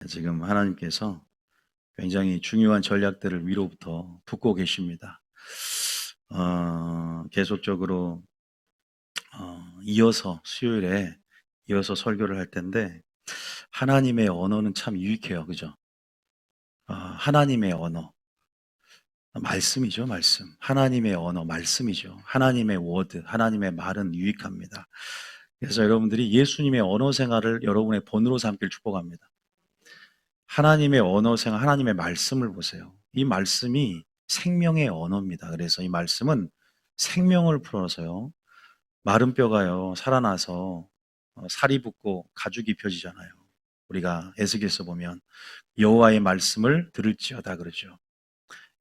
지금 하나님께서 굉장히 중요한 전략들을 위로부터 붓고 계십니다. 계속적으로 이어서 수요일에 이어서 설교를 할 텐데 하나님의 언어는 참 유익해요, 그죠? 하나님의 언어, 말씀이죠, 말씀. 하나님의 언어, 말씀이죠. 하나님의 워드, 하나님의 말은 유익합니다. 그래서 여러분들이 예수님의 언어 생활을 여러분의 본으로 삼길 축복합니다. 하나님의 언어 생활, 하나님의 말씀을 보세요. 이 말씀이 생명의 언어입니다. 그래서 이 말씀은 생명을 풀어서요. 마른 뼈가요, 살아나서 살이 붙고 가죽이 펴지잖아요. 우리가 에스겔서 보면 여호와의 말씀을 들을지어다 그러죠.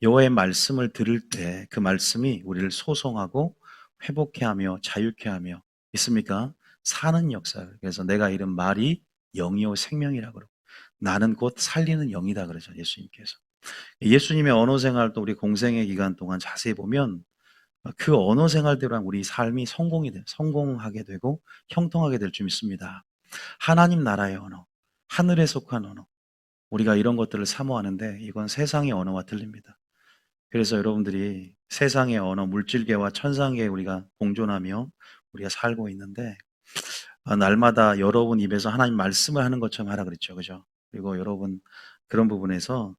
여호와의 말씀을 들을 때 그 말씀이 우리를 소송하고 회복해 하며 자유케 하며 있습니까? 사는 역사를. 그래서 내가 이른 말이 영이요 생명이라 그러고 나는 곧 살리는 영이다 그러죠. 예수님께서. 예수님의 언어 생활도 우리 공생의 기간 동안 자세히 보면 그 언어 생활대로 우리 삶이 성공하게 되고 형통하게 될 줄 믿습니다. 하나님 나라의 언어, 하늘에 속한 언어. 우리가 이런 것들을 사모하는데 이건 세상의 언어와 틀립니다. 그래서 여러분들이 세상의 언어, 물질계와 천상계에 우리가 공존하며 우리가 살고 있는데 날마다 여러분 입에서 하나님 말씀을 하는 것처럼 하라 그랬죠. 그죠? 그리고 여러분 그런 부분에서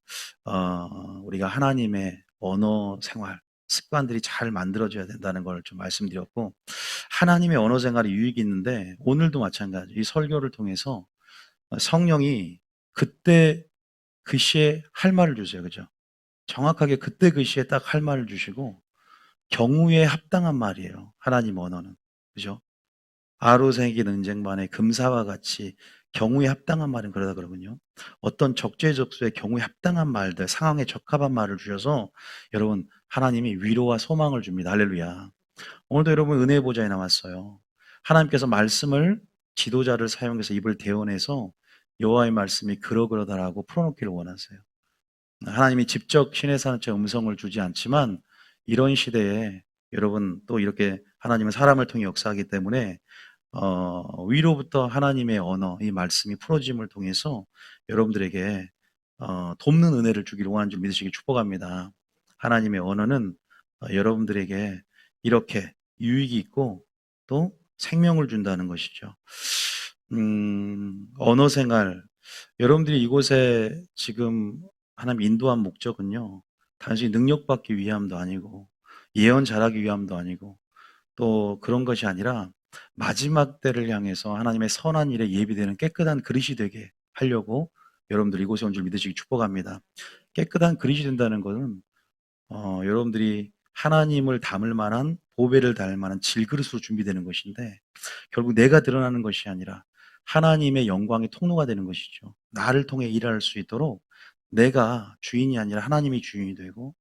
우리가 하나님의 언어 생활, 습관들이 잘 만들어져야 된다는 걸 좀 말씀드렸고 하나님의 언어 생활이 유익이 있는데 오늘도 마찬가지 이 설교를 통해서 성령이 그때 그 시에 할 말을 주세요. 그죠? 정확하게 그때 그 시에 딱 할 말을 주시고 경우에 합당한 말이에요. 하나님 언어는. 그죠? 아로새긴 은쟁반에 금사와 같이 경우에 합당한 말은 그러다 그러군요. 어떤 적재적소의 경우에 합당한 말들, 상황에 적합한 말을 주셔서 여러분 하나님이 위로와 소망을 줍니다. 할렐루야. 오늘도 여러분 은혜의 보좌에 나왔어요. 하나님께서 말씀을 지도자를 사용해서 입을 대원해서 여호와의 말씀이 그러다라고 풀어놓기를 원하세요. 하나님이 직접 신의 산처 음성을 주지 않지만 이런 시대에 여러분 또 이렇게 하나님은 사람을 통해 역사하기 때문에 위로부터 하나님의 언어, 이 말씀이 풀어짐을 통해서 여러분들에게 돕는 은혜를 주기를 원하는 줄 믿으시기 축복합니다. 하나님의 언어는 여러분들에게 이렇게 유익이 있고 또 생명을 준다는 것이죠. 언어 생활. 여러분들이 이곳에 지금 하나님 인도한 목적은요, 단순히 능력받기 위함도 아니고, 예언 잘하기 위함도 아니고, 또 그런 것이 아니라, 마지막 때를 향해서 하나님의 선한 일에 예비되는 깨끗한 그릇이 되게 하려고 여러분들이 이곳에 온 줄 믿으시기 축복합니다. 깨끗한 그릇이 된다는 것은, 여러분들이 하나님을 담을 만한, 보배를 담을 만한 질그릇으로 준비되는 것인데, 결국 내가 드러나는 것이 아니라 하나님의 영광의 통로가 되는 것이죠. 나를 통해 일할 수 있도록 내가 주인이 아니라 하나님이 주인이 되고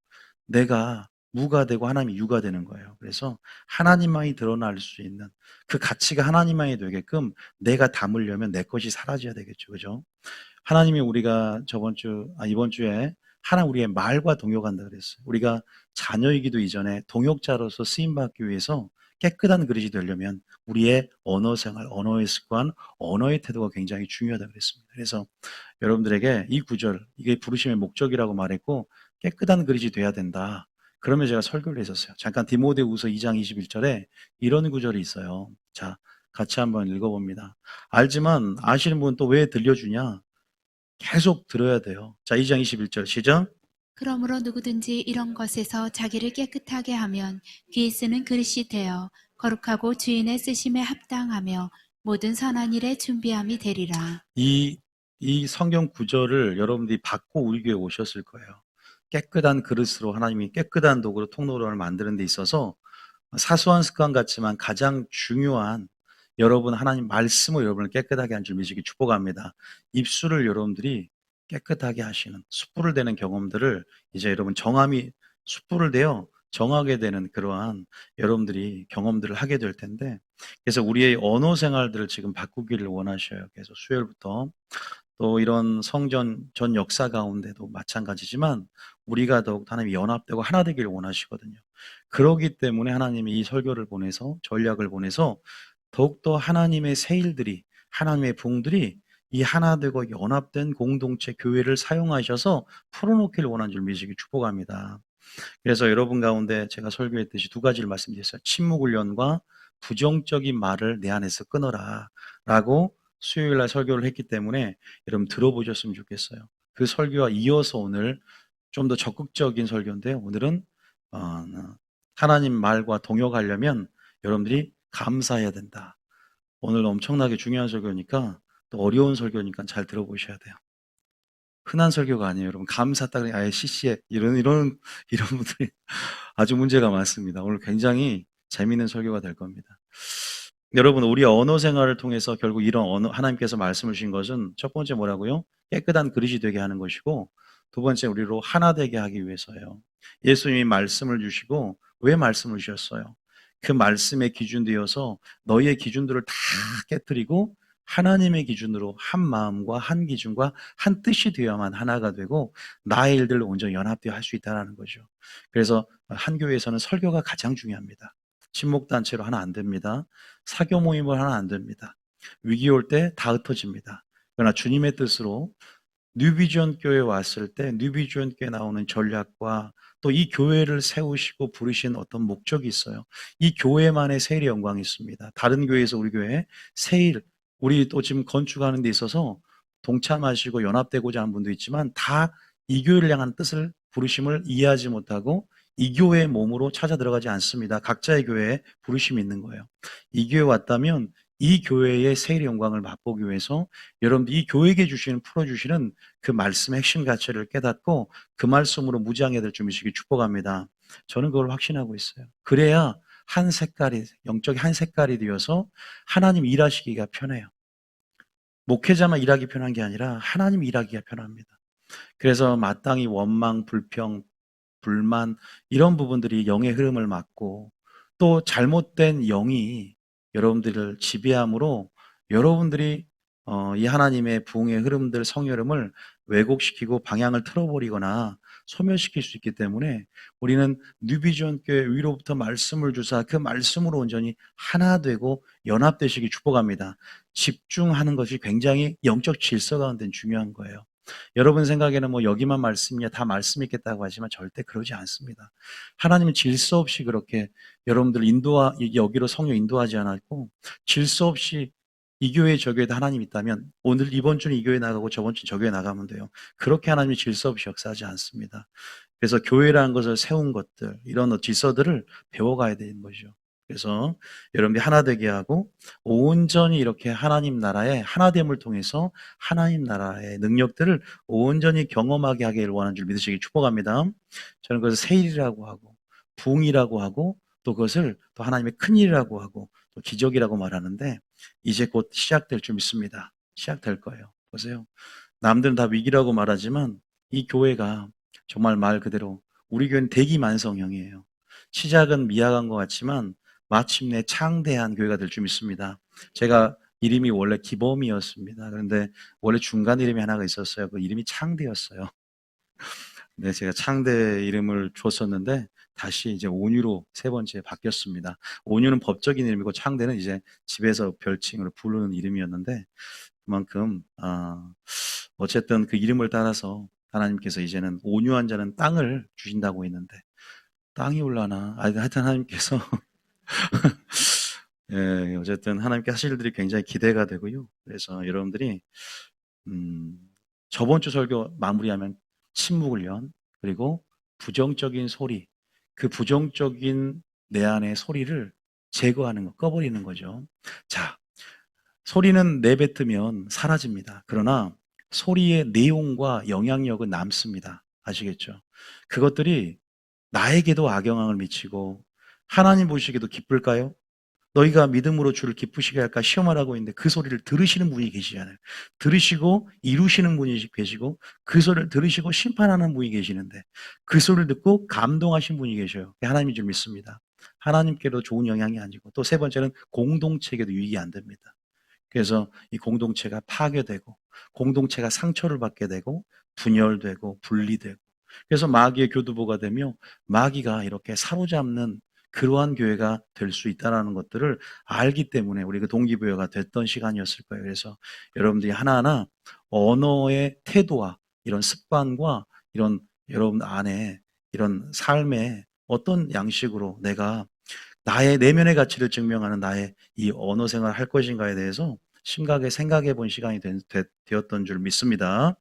내가 무가 되고 하나님이 유가 되는 거예요. 그래서 하나님만이 드러날 수 있는 그 가치가 하나님만이 되게끔 내가 담으려면 내 것이 사라져야 되겠죠. 그죠? 하나님이 우리가 이번 주에 우리의 말과 동역한다 그랬어요. 우리가 자녀이기도 이전에 동역자로서 쓰임받기 위해서 깨끗한 그릇이 되려면 우리의 언어 생활, 언어의 습관, 언어의 태도가 굉장히 중요하다 그랬습니다. 그래서 여러분들에게 이 구절, 이게 부르심의 목적이라고 말했고 깨끗한 그릇이 돼야 된다. 그러면 제가 설교를 했었어요. 잠깐 디모데후서 2장 21절에 이런 구절이 있어요. 자, 같이 한번 읽어봅니다. 알지만 아시는 분 또 왜 들려주냐? 계속 들어야 돼요. 자, 2장 21절 시작. 그러므로 누구든지 이런 것에서 자기를 깨끗하게 하면 귀 쓰는 그릇이 되어 거룩하고 주인의 쓰심에 합당하며 모든 선한 일에 준비함이 되리라. 이 성경 구절을 여러분들이 받고 우리 교회에 오셨을 거예요. 깨끗한 그릇으로 하나님이 깨끗한 도구로 통로를 만드는 데 있어서 사소한 습관 같지만 가장 중요한 여러분 하나님 말씀을 여러분을 깨끗하게 한 줄 믿으시기 축복합니다. 입술을 여러분들이 깨끗하게 하시는 숯불을 대는 경험들을 이제 여러분 숯불을 대어 정하게 되는 그러한 여러분들이 경험들을 하게 될 텐데 그래서 우리의 언어 생활들을 지금 바꾸기를 원하셔요. 그래서 수요일부터 또 이런 성전 전 역사 가운데도 마찬가지지만 우리가 더욱 하나님이 연합되고 하나 되기를 원하시거든요. 그러기 때문에 하나님이 이 설교를 보내서 전략을 보내서 더욱더 하나님의 새 일들이 하나님의 부흥들이 이 하나 되고 연합된 공동체 교회를 사용하셔서 풀어놓기를 원하는 줄 믿으시기 축복합니다. 그래서 여러분 가운데 제가 설교했듯이 두 가지를 말씀드렸어요. 침묵 훈련과 부정적인 말을 내 안에서 끊어라 라고 수요일 날 설교를 했기 때문에 여러분 들어보셨으면 좋겠어요. 그 설교와 이어서 오늘 좀 더 적극적인 설교인데, 오늘은 어, 하나님 말과 동역하려면 여러분들이 감사해야 된다. 오늘 엄청나게 중요한 설교니까, 또 어려운 설교니까 잘 들어보셔야 돼요. 흔한 설교가 아니에요, 여러분. 감사 딱 아예 CC에 이런 분들이 아주 문제가 많습니다. 오늘 굉장히 재미있는 설교가 될 겁니다. 여러분, 우리 언어 생활을 통해서 결국 이런 언어, 하나님께서 말씀을 주신 것은 첫 번째 뭐라고요? 깨끗한 그릇이 되게 하는 것이고, 두 번째 우리로 하나 되게 하기 위해서예요. 예수님이 말씀을 주시고 왜 말씀을 주셨어요? 그 말씀의 기준 되어서 너희의 기준들을 다 깨뜨리고 하나님의 기준으로 한 마음과 한 기준과 한 뜻이 되어야만 하나가 되고 나의 일들을 온전히 연합되어 할 수 있다는 거죠. 그래서 한 교회에서는 설교가 가장 중요합니다. 친목단체로 하나 안 됩니다. 사교 모임을 하나 안 됩니다. 위기 올 때 다 흩어집니다. 그러나 주님의 뜻으로 뉴비전 교회에 왔을 때 뉴비전 교회에 나오는 전략과 또 이 교회를 세우시고 부르신 어떤 목적이 있어요. 이 교회만의 세일의 영광이 있습니다. 다른 교회에서 우리 교회 세일, 우리 또 지금 건축하는 데 있어서 동참하시고 연합되고자 하는 분도 있지만 다 이 교회를 향한 뜻을, 부르심을 이해하지 못하고 이 교회의 몸으로 찾아 들어가지 않습니다. 각자의 교회에 부르심이 있는 거예요. 이 교회에 왔다면 이 교회의 세일의 영광을 맛보기 위해서 여러분들 이 교회에게 주시는, 풀어주시는 그 말씀의 핵심 가치를 깨닫고 그 말씀으로 무장해야 될 줄이시기 축복합니다. 저는 그걸 확신하고 있어요. 그래야 한 색깔이, 영적인 한 색깔이 되어서 하나님 일하시기가 편해요. 목회자만 일하기 편한 게 아니라 하나님 일하기가 편합니다. 그래서 마땅히 원망, 불평, 불만 이런 부분들이 영의 흐름을 막고 또 잘못된 영이 여러분들을 지배함으로 여러분들이 이 하나님의 부흥의 흐름들, 성의 흐름을 왜곡시키고 방향을 틀어버리거나 소멸시킬 수 있기 때문에 우리는 뉴비전 교회 위로부터 말씀을 주사 그 말씀으로 온전히 하나 되고 연합되시기 축복합니다. 집중하는 것이 굉장히 영적 질서 가운데 중요한 거예요. 여러분 생각에는 뭐 여기만 말씀이야, 다 말씀 있겠다고 하지만 절대 그러지 않습니다. 하나님은 질서 없이 그렇게 여러분들 여기로 성령 인도하지 않았고, 질서 없이 이 교회 저 교회도 하나님 있다면 오늘 이번 주는 이 교회 나가고 저번 주는 저 교회 나가면 돼요. 그렇게 하나님이 질서 없이 역사하지 않습니다. 그래서 교회라는 것을 세운 것들, 이런 질서들을 배워가야 되는 거죠. 그래서 여러분들이 하나 되게 하고 온전히 이렇게 하나님 나라의 하나됨을 통해서 하나님 나라의 능력들을 온전히 경험하게 하기를 원하는 줄 믿으시기 축복합니다. 저는 그것을 세일이라고 하고 부흥이라고 하고 또 그것을 또 하나님의 큰일이라고 하고 또 기적이라고 말하는데, 이제 곧 시작될 줄 믿습니다. 시작될 거예요. 보세요. 남들은 다 위기라고 말하지만 이 교회가 정말 말 그대로 우리 교회는 대기만성형이에요. 시작은 미약한 것 같지만 마침내 창대한 교회가 될 줄 믿습니다. 제가 이름이 원래 기범이었습니다. 그런데 원래 중간 이름이 하나가 있었어요. 그 이름이 창대였어요. 네, 제가 창대 이름을 줬었는데 다시 이제 온유로 세 번째 바뀌었습니다. 온유는 법적인 이름이고 창대는 이제 집에서 별칭으로 부르는 이름이었는데, 그만큼 어쨌든 그 이름을 따라서 하나님께서 이제는 온유한 자는 땅을 주신다고 했는데 땅이 올라나? 하여튼 하나님께서 예, 어쨌든 하나님께 하실 일들이 굉장히 기대가 되고요. 그래서 여러분들이 저번 주 설교 마무리하면 침묵훈련, 그리고 부정적인 소리, 그 부정적인 내 안의 소리를 제거하는 거, 꺼버리는 거죠. 자, 소리는 내뱉으면 사라집니다. 그러나 소리의 내용과 영향력은 남습니다. 아시겠죠? 그것들이 나에게도 악영향을 미치고 하나님 보시기에도 기쁠까요? 너희가 믿음으로 주를 기쁘시게 할까 시험하라고 했는데 그 소리를 들으시는 분이 계시잖아요. 들으시고 이루시는 분이 계시고 그 소리를 들으시고 심판하는 분이 계시는데 그 소리를 듣고 감동하신 분이 계셔요. 하나님인 줄 믿습니다. 하나님께도 좋은 영향이 아니고 또 세 번째는 공동체에게도 유익이 안 됩니다. 그래서 이 공동체가 파괴되고 공동체가 상처를 받게 되고 분열되고 분리되고, 그래서 마귀의 교두보가 되며 마귀가 이렇게 사로잡는 그러한 교회가 될 수 있다는 것들을 알기 때문에 우리 그 동기부여가 됐던 시간이었을 거예요. 그래서 여러분들이 하나하나 언어의 태도와 이런 습관과 이런 여러분 안에 이런 삶의 어떤 양식으로 내가 나의 내면의 가치를 증명하는 나의 이 언어 생활을 할 것인가에 대해서 심각하게 생각해 본 시간이 되었던 줄 믿습니다.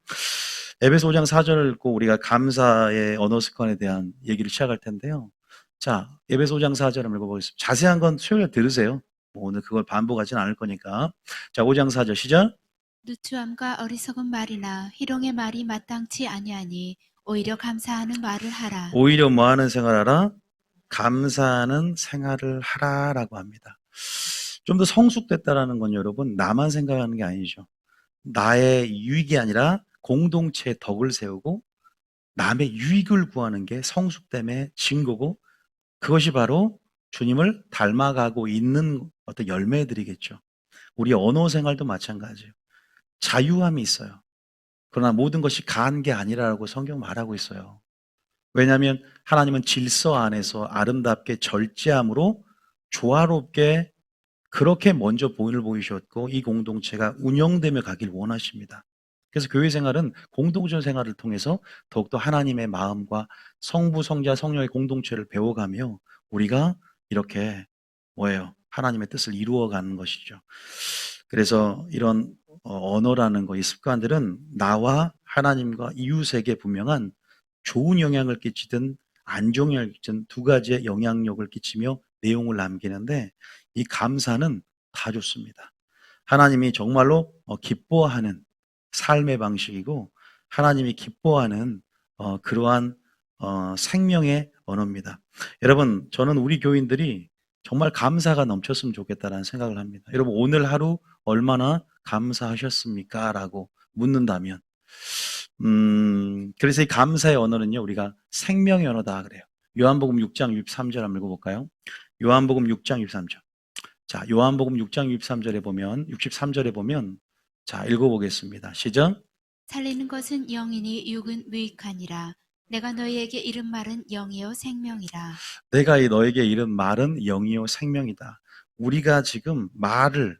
에베소 5장 4절을 읽고 우리가 감사의 언어 습관에 대한 얘기를 시작할 텐데요. 자, 에베소 5장 4절 한번 읽어보겠습니다. 자세한 건 수요일에 들으세요. 뭐 오늘 그걸 반복하진 않을 거니까. 자, 5장 4절 시작. 누추함과 어리석은 말이나 희롱의 말이 마땅치 아니하니 오히려 감사하는 말을 하라. 오히려 뭐 하는 생활하라? 감사하는 생활을 하라라고 합니다. 좀 더 성숙됐다라는 건 여러분 나만 생각하는 게 아니죠. 나의 유익이 아니라 공동체의 덕을 세우고 남의 유익을 구하는 게 성숙됨의 증거고 그것이 바로 주님을 닮아가고 있는 어떤 열매들이겠죠. 우리 언어 생활도 마찬가지예요. 자유함이 있어요. 그러나 모든 것이 가한 게 아니라고 성경 말하고 있어요. 왜냐하면 하나님은 질서 안에서 아름답게 절제함으로 조화롭게 그렇게 먼저 본을 보이셨고 이 공동체가 운영되며 가길 원하십니다. 그래서 교회 생활은 공동체 생활을 통해서 더욱더 하나님의 마음과 성부, 성자, 성령의 공동체를 배워가며 우리가 이렇게 뭐예요? 하나님의 뜻을 이루어가는 것이죠. 그래서 이런 언어라는 거, 이 습관들은 나와 하나님과 이웃에게 분명한 좋은 영향을 끼치든 안 좋은 영향을 끼치든 두 가지의 영향력을 끼치며 내용을 남기는데 이 감사는 다 좋습니다. 하나님이 정말로 기뻐하는 삶의 방식이고 하나님이 기뻐하는 그러한 생명의 언어입니다. 여러분, 저는 우리 교인들이 정말 감사가 넘쳤으면 좋겠다라는 생각을 합니다. 여러분, 오늘 하루 얼마나 감사하셨습니까? 라고 묻는다면 그래서 이 감사의 언어는요, 우리가 생명의 언어다 그래요. 요한복음 6장 63절 한번 읽어볼까요? 요한복음 6장 63절. 자, 요한복음 6장 63절에 보면, 63절에 보면, 자, 읽어보겠습니다. 시작. 살리는 것은 영이니 육은 무익하니라. 내가 너희에게 이른 말은 영이요 생명이라. 내가 너에게 이른 말은 영이요 생명이다. 우리가 지금 말을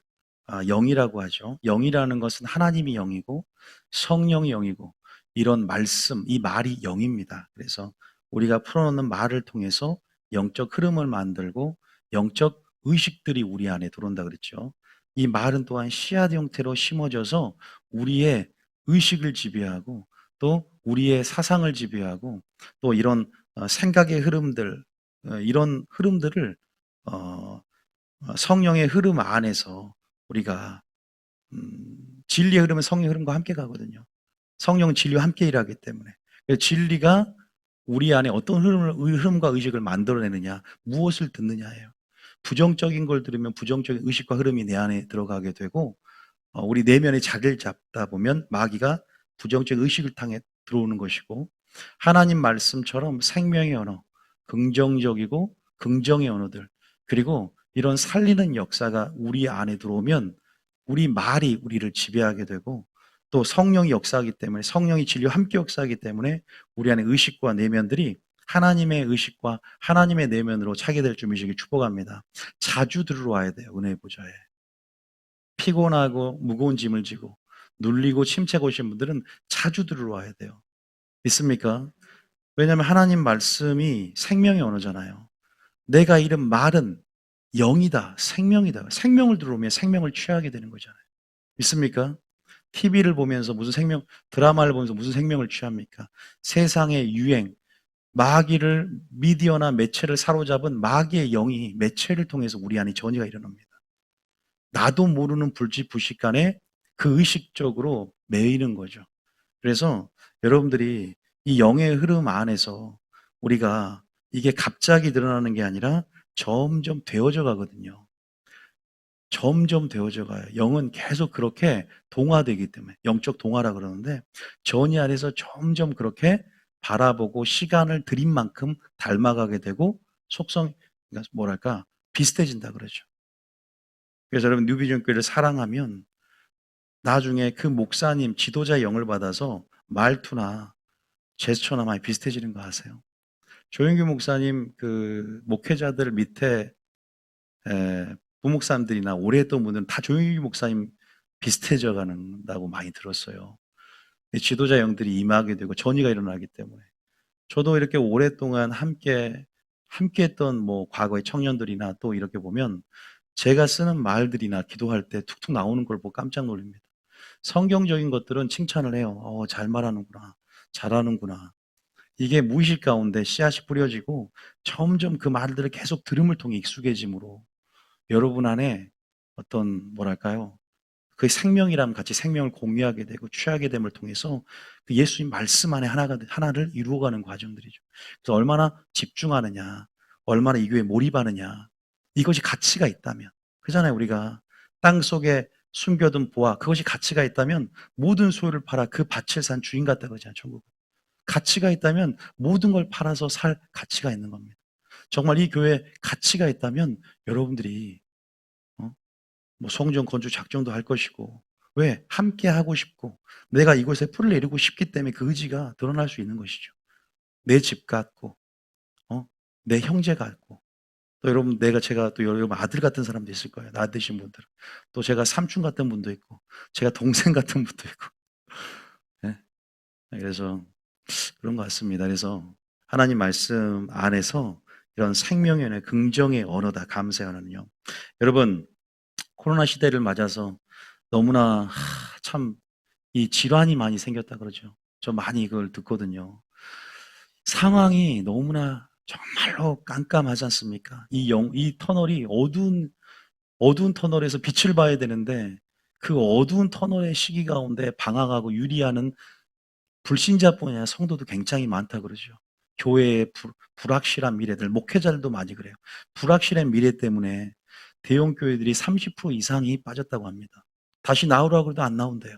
영이라고 하죠. 영이라는 것은 하나님이 영이고 성령이 영이고 이런 말씀, 이 말이 영입니다. 그래서 우리가 풀어놓는 말을 통해서 영적 흐름을 만들고 영적 의식들이 우리 안에 들어온다 그랬죠. 이 말은 또한 씨앗 형태로 심어져서 우리의 의식을 지배하고 또 우리의 사상을 지배하고 또 이런 생각의 흐름들 이런 흐름들을 어, 성령의 흐름 안에서 우리가 진리의 흐름은 성령의 흐름과 함께 가거든요. 성령은 진리와 함께 일하기 때문에 진리가 우리 안에 어떤 흐름과 의식을 만들어내느냐, 무엇을 듣느냐예요. 부정적인 걸 들으면 부정적인 의식과 흐름이 내 안에 들어가게 되고 우리 내면의 자기를 잡다 보면 마귀가 부정적 의식을 통해 들어오는 것이고 하나님 말씀처럼 생명의 언어, 긍정적이고 긍정의 언어들 그리고 이런 살리는 역사가 우리 안에 들어오면 우리 말이 우리를 지배하게 되고 또 성령이 역사하기 때문에 성령이 진리와 함께 역사하기 때문에 우리 안에 의식과 내면들이 하나님의 의식과 하나님의 내면으로 차게 될 줄 믿으시길 축복합니다. 자주 들어와야 돼요. 은혜의 보좌에. 피곤하고 무거운 짐을 지고 눌리고 침체가 오신 분들은 자주 들어와야 돼요. 믿습니까? 왜냐하면 하나님 말씀이 생명의 언어잖아요. 내가 이른 말은 영이다, 생명이다. 생명을 들어오면 생명을 취하게 되는 거잖아요. 믿습니까? TV를 보면서 무슨 생명, 드라마를 보면서 무슨 생명을 취합니까? 세상의 유행, 마귀를 미디어나 매체를 사로잡은 마귀의 영이 매체를 통해서 우리 안에 전이가 일어납니다. 나도 모르는 불지부식간에 그 의식적으로 매이는 거죠. 그래서 여러분들이 이 영의 흐름 안에서 우리가 이게 갑자기 드러나는 게 아니라 점점 되어져 가거든요. 점점 되어져 가요. 영은 계속 그렇게 동화되기 때문에 영적 동화라 그러는데 전이 안에서 점점 그렇게 바라보고 시간을 들인 만큼 닮아가게 되고 속성 그러니까 뭐랄까 비슷해진다 그러죠. 그래서 여러분 뉴비전 교회를 사랑하면 나중에 그 목사님 지도자의 영을 받아서 말투나 제스처나 많이 비슷해지는 거 아세요? 조영규 목사님 그 목회자들 밑에 부목사님들이나 오래 했던 분들은 다 조영규 목사님 비슷해져 간다고 많이 들었어요. 지도자 영들이 임하게 되고 전이가 일어나기 때문에. 저도 이렇게 오랫동안 함께 했던 뭐 과거의 청년들이나 또 이렇게 보면 제가 쓰는 말들이나 기도할 때 툭툭 나오는 걸 보고 깜짝 놀랍니다. 성경적인 것들은 칭찬을 해요. 잘 말하는구나. 잘하는구나. 이게 무의식 가운데 씨앗이 뿌려지고 점점 그 말들을 계속 들음을 통해 익숙해짐으로 여러분 안에 어떤 뭐랄까요? 그 생명이랑 같이 생명을 공유하게 되고 취하게 됨을 통해서 그 예수님 말씀 안에 하나를 이루어가는 과정들이죠. 그래서 얼마나 집중하느냐, 얼마나 이 교회에 몰입하느냐, 이것이 가치가 있다면, 그잖아요. 우리가 땅 속에 숨겨둔 보화, 그것이 가치가 있다면 모든 소유를 팔아 그 밭을 산 주인 같다 그러잖아요. 천국. 가치가 있다면 모든 걸 팔아서 살 가치가 있는 겁니다. 정말 이 교회에 가치가 있다면 여러분들이 뭐 성전 건축 작정도 할 것이고, 왜? 함께 하고 싶고 내가 이곳에 풀을 내리고 싶기 때문에 그 의지가 드러날 수 있는 것이죠. 내 집 같고 내 형제 같고, 또 여러분 제가 또 여러분 아들 같은 사람도 있을 거예요. 나 되신 분들은. 또 제가 삼촌 같은 분도 있고 제가 동생 같은 분도 있고. 네? 그래서 그런 것 같습니다. 그래서 하나님 말씀 안에서 이런 생명의 긍정의 언어다, 감사의 언어는요. 여러분, 코로나 시대를 맞아서 너무나 참 이 질환이 많이 생겼다 그러죠. 저 많이 이걸 듣거든요. 상황이 너무나 정말로 깜깜하지 않습니까? 이 터널이 어두운 터널에서 빛을 봐야 되는데 그 어두운 터널의 시기 가운데 방황하고 유리하는 불신자뿐 아니라 성도도 굉장히 많다 그러죠. 교회의 불확실한 미래들, 목회자들도 많이 그래요. 불확실한 미래 때문에 대형 교회들이 30% 이상이 빠졌다고 합니다. 다시 나오라고 해도 안 나온대요.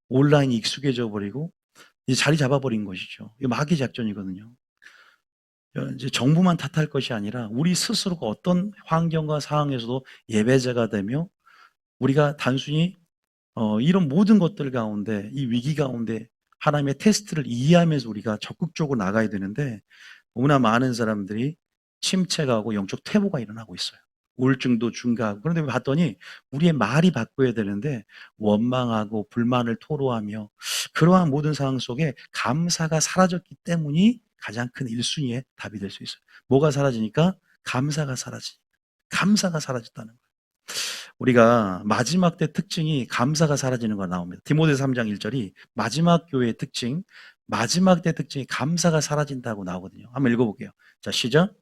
온라인이 익숙해져 버리고 이제 자리 잡아버린 것이죠. 이게 마귀 작전이거든요. 이제 정부만 탓할 것이 아니라 우리 스스로가 어떤 환경과 상황에서도 예배자가 되며 우리가 단순히 이런 모든 것들 가운데 이 위기 가운데 하나님의 테스트를 이해하면서 우리가 적극적으로 나가야 되는데 너무나 많은 사람들이 침체가고 영적 퇴보가 일어나고 있어요. 우울증도 증가하고. 그런데 봤더니 우리의 말이 바뀌어야 되는데 원망하고 불만을 토로하며 그러한 모든 상황 속에 감사가 사라졌기 때문이 가장 큰 1순위의 답이 될 수 있어요. 뭐가 사라지니까? 감사가 사라지니까. 감사가 사라졌다는 거예요. 우리가 마지막 때 특징이 감사가 사라지는 거 나옵니다. 디모데 3장 1절이 마지막 교회의 특징, 마지막 때 특징이 감사가 사라진다고 나오거든요. 한번 읽어볼게요. 자, 시작.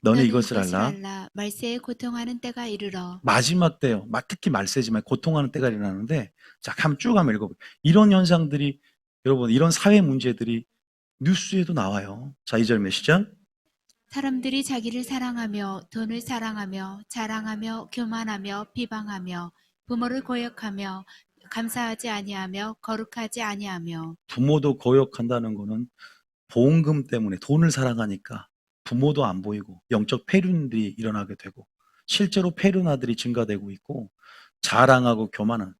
너는 너는 이것을 이것을 알라. 알라. 말세에 고통하는 때가 이르러. 마지막 때요. 특히 말세지만 고통하는 때가 일어나는데, 자, 한번 쭉 한번 읽어볼게요. 이런 현상들이, 여러분, 이런 사회 문제들이 뉴스에도 나와요. 자, 2절 몇 시작? 사람들이 자기를 사랑하며 돈을 사랑하며 자랑하며 교만하며 비방하며 부모를 고역하며 감사하지 아니하며 거룩하지 아니하며. 부모도 거역한다는 거는 보험금 때문에 돈을 사랑하니까 부모도 안 보이고 영적 폐륜들이 일어나게 되고 실제로 폐륜아들이 증가되고 있고 자랑하고 교만한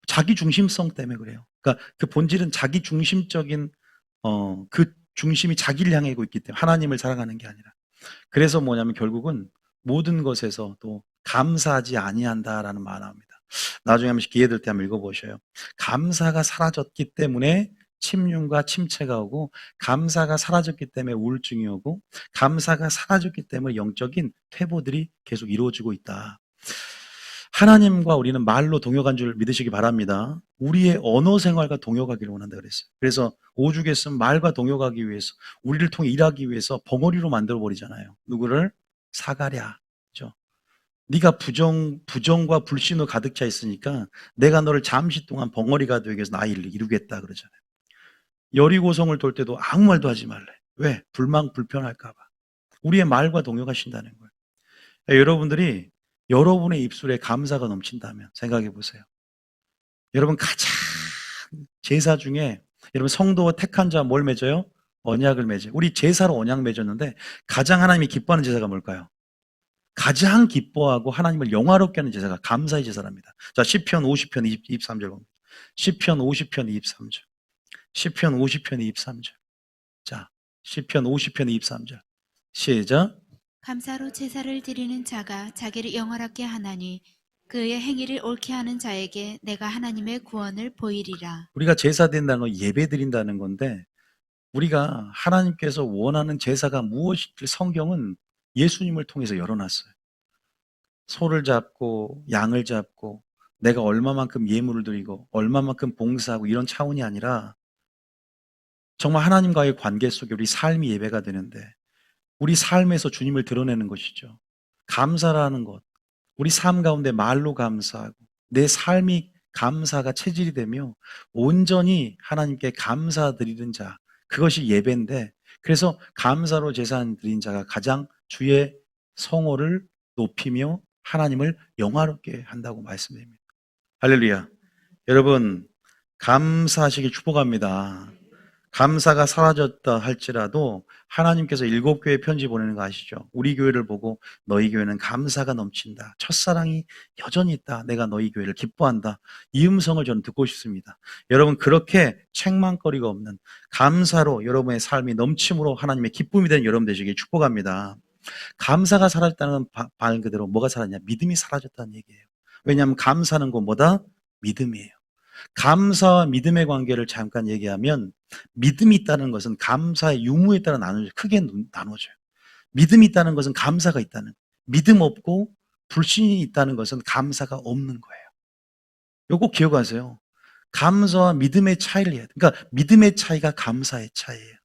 자기 중심성 때문에 그래요. 그러니까 그 본질은 자기 중심적인 그 중심이 자기를 향해 있고 있기 때문에 하나님을 사랑하는 게 아니라 그래서 뭐냐면 결국은 모든 것에서 또 감사하지 아니한다라는 말 나옵니다. 나중에 한번 기회 될 때 한번 읽어보셔요. 감사가 사라졌기 때문에 침륜과 침체가 오고 감사가 사라졌기 때문에 우울증이 오고 감사가 사라졌기 때문에 영적인 퇴보들이 계속 이루어지고 있다. 하나님과 우리는 말로 동역한 줄 믿으시기 바랍니다. 우리의 언어 생활과 동역하기를 원한다 그랬어요. 그래서 오죽했으면 말과 동역하기 위해서 우리를 통해 일하기 위해서 벙어리로 만들어 버리잖아요. 누구를? 사가랴. 그죠? 네가 부정과 불신으로 가득 차 있으니까 내가 너를 잠시 동안 벙어리가 되기 위해서 나의 일을 이루겠다 그러잖아요. 여리고성을 돌 때도 아무 말도 하지 말래. 왜? 불평할까 봐. 우리의 말과 동역하신다는 거예요. 여러분들이 여러분의 입술에 감사가 넘친다면 생각해 보세요. 여러분 가장 제사 중에 여러분 성도와 택한 자 뭘 맺어요? 언약을 맺어요. 우리 제사로 언약 맺었는데 가장 하나님이 기뻐하는 제사가 뭘까요? 가장 기뻐하고 하나님을 영화롭게 하는 제사가 감사의 제사랍니다. 자, 시편 50편 23절 봅니다. 시편 50편 23절. 시편 50편 23절. 자, 시편 50편 23절. 시작. 감사로 제사를 드리는 자가 자기를 영화롭게 하나니 그의 행위를 옳게 하는 자에게 내가 하나님의 구원을 보이리라. 우리가 제사 드린다는 건 예배 드린다는 건데, 우리가 하나님께서 원하는 제사가 무엇인지 성경은 예수님을 통해서 열어놨어요. 소를 잡고 양을 잡고 내가 얼마만큼 예물을 드리고 얼마만큼 봉사하고 이런 차원이 아니라 정말 하나님과의 관계 속에 우리 삶이 예배가 되는데, 우리 삶에서 주님을 드러내는 것이죠. 감사라는 것, 우리 삶 가운데 말로 감사하고 내 삶이 감사가 체질이 되며 온전히 하나님께 감사드리는 자, 그것이 예배인데, 그래서 감사로 제사 드린 자가 가장 주의 성호를 높이며 하나님을 영화롭게 한다고 말씀드립니다. 할렐루야. 여러분, 감사하시길 축복합니다. 감사가 사라졌다 할지라도 하나님께서 7교회 편지 보내는 거 아시죠? 우리 교회를 보고 너희 교회는 감사가 넘친다. 첫사랑이 여전히 있다. 내가 너희 교회를 기뻐한다. 이 음성을 저는 듣고 싶습니다. 여러분, 그렇게 책망거리가 없는 감사로 여러분의 삶이 넘침으로 하나님의 기쁨이 된 여러분 되시길 축복합니다. 감사가 사라졌다는 말 그대로 뭐가 사라졌냐? 믿음이 사라졌다는 얘기예요. 왜냐하면 감사는 곧 뭐다? 믿음이에요. 감사와 믿음의 관계를 잠깐 얘기하면, 믿음이 있다는 것은 감사의 유무에 따라 크게 나눠져요. 믿음이 있다는 것은 감사가 있다는 거예요. 믿음 없고 불신이 있다는 것은 감사가 없는 거예요. 이거 꼭 기억하세요. 감사와 믿음의 차이를 해야 돼요. 그러니까 믿음의 차이가 감사의 차이예요.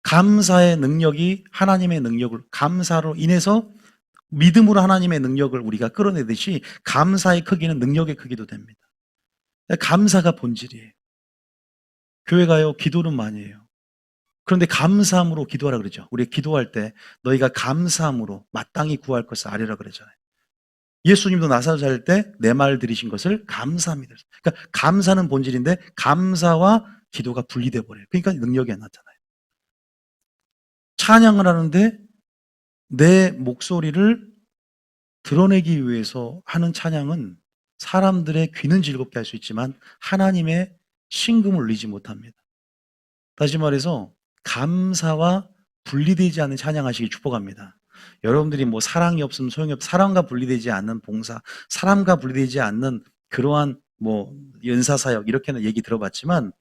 감사의 능력이 하나님의 능력을, 감사로 인해서 믿음으로 하나님의 능력을 우리가 끌어내듯이 감사의 크기는 능력의 크기도 됩니다. 감사가 본질이에요. 교회 가요, 기도는 많이 해요. 그런데 감사함으로 기도하라 그러죠. 우리 기도할 때 너희가 감사함으로 마땅히 구할 것을 아뢰라 그러잖아요. 예수님도 나사로 살 때 내 말 들으신 것을 감사합니다. 그러니까 감사는 본질인데 감사와 기도가 분리돼 버려요. 그러니까 능력이 안 나타나요. 찬양을 하는데 내 목소리를 드러내기 위해서 하는 찬양은 사람들의 귀는 즐겁게 할 수 있지만 하나님의 신금을 울리지 못합니다. 다시 말해서 감사와 분리되지 않는 찬양하시길 축복합니다. 여러분들이 뭐 사랑이 없으면 소용이 없, 사랑과 분리되지 않는 봉사, 사랑과 분리되지 않는 그러한 뭐 연사사역 이렇게는 얘기 들어봤지만,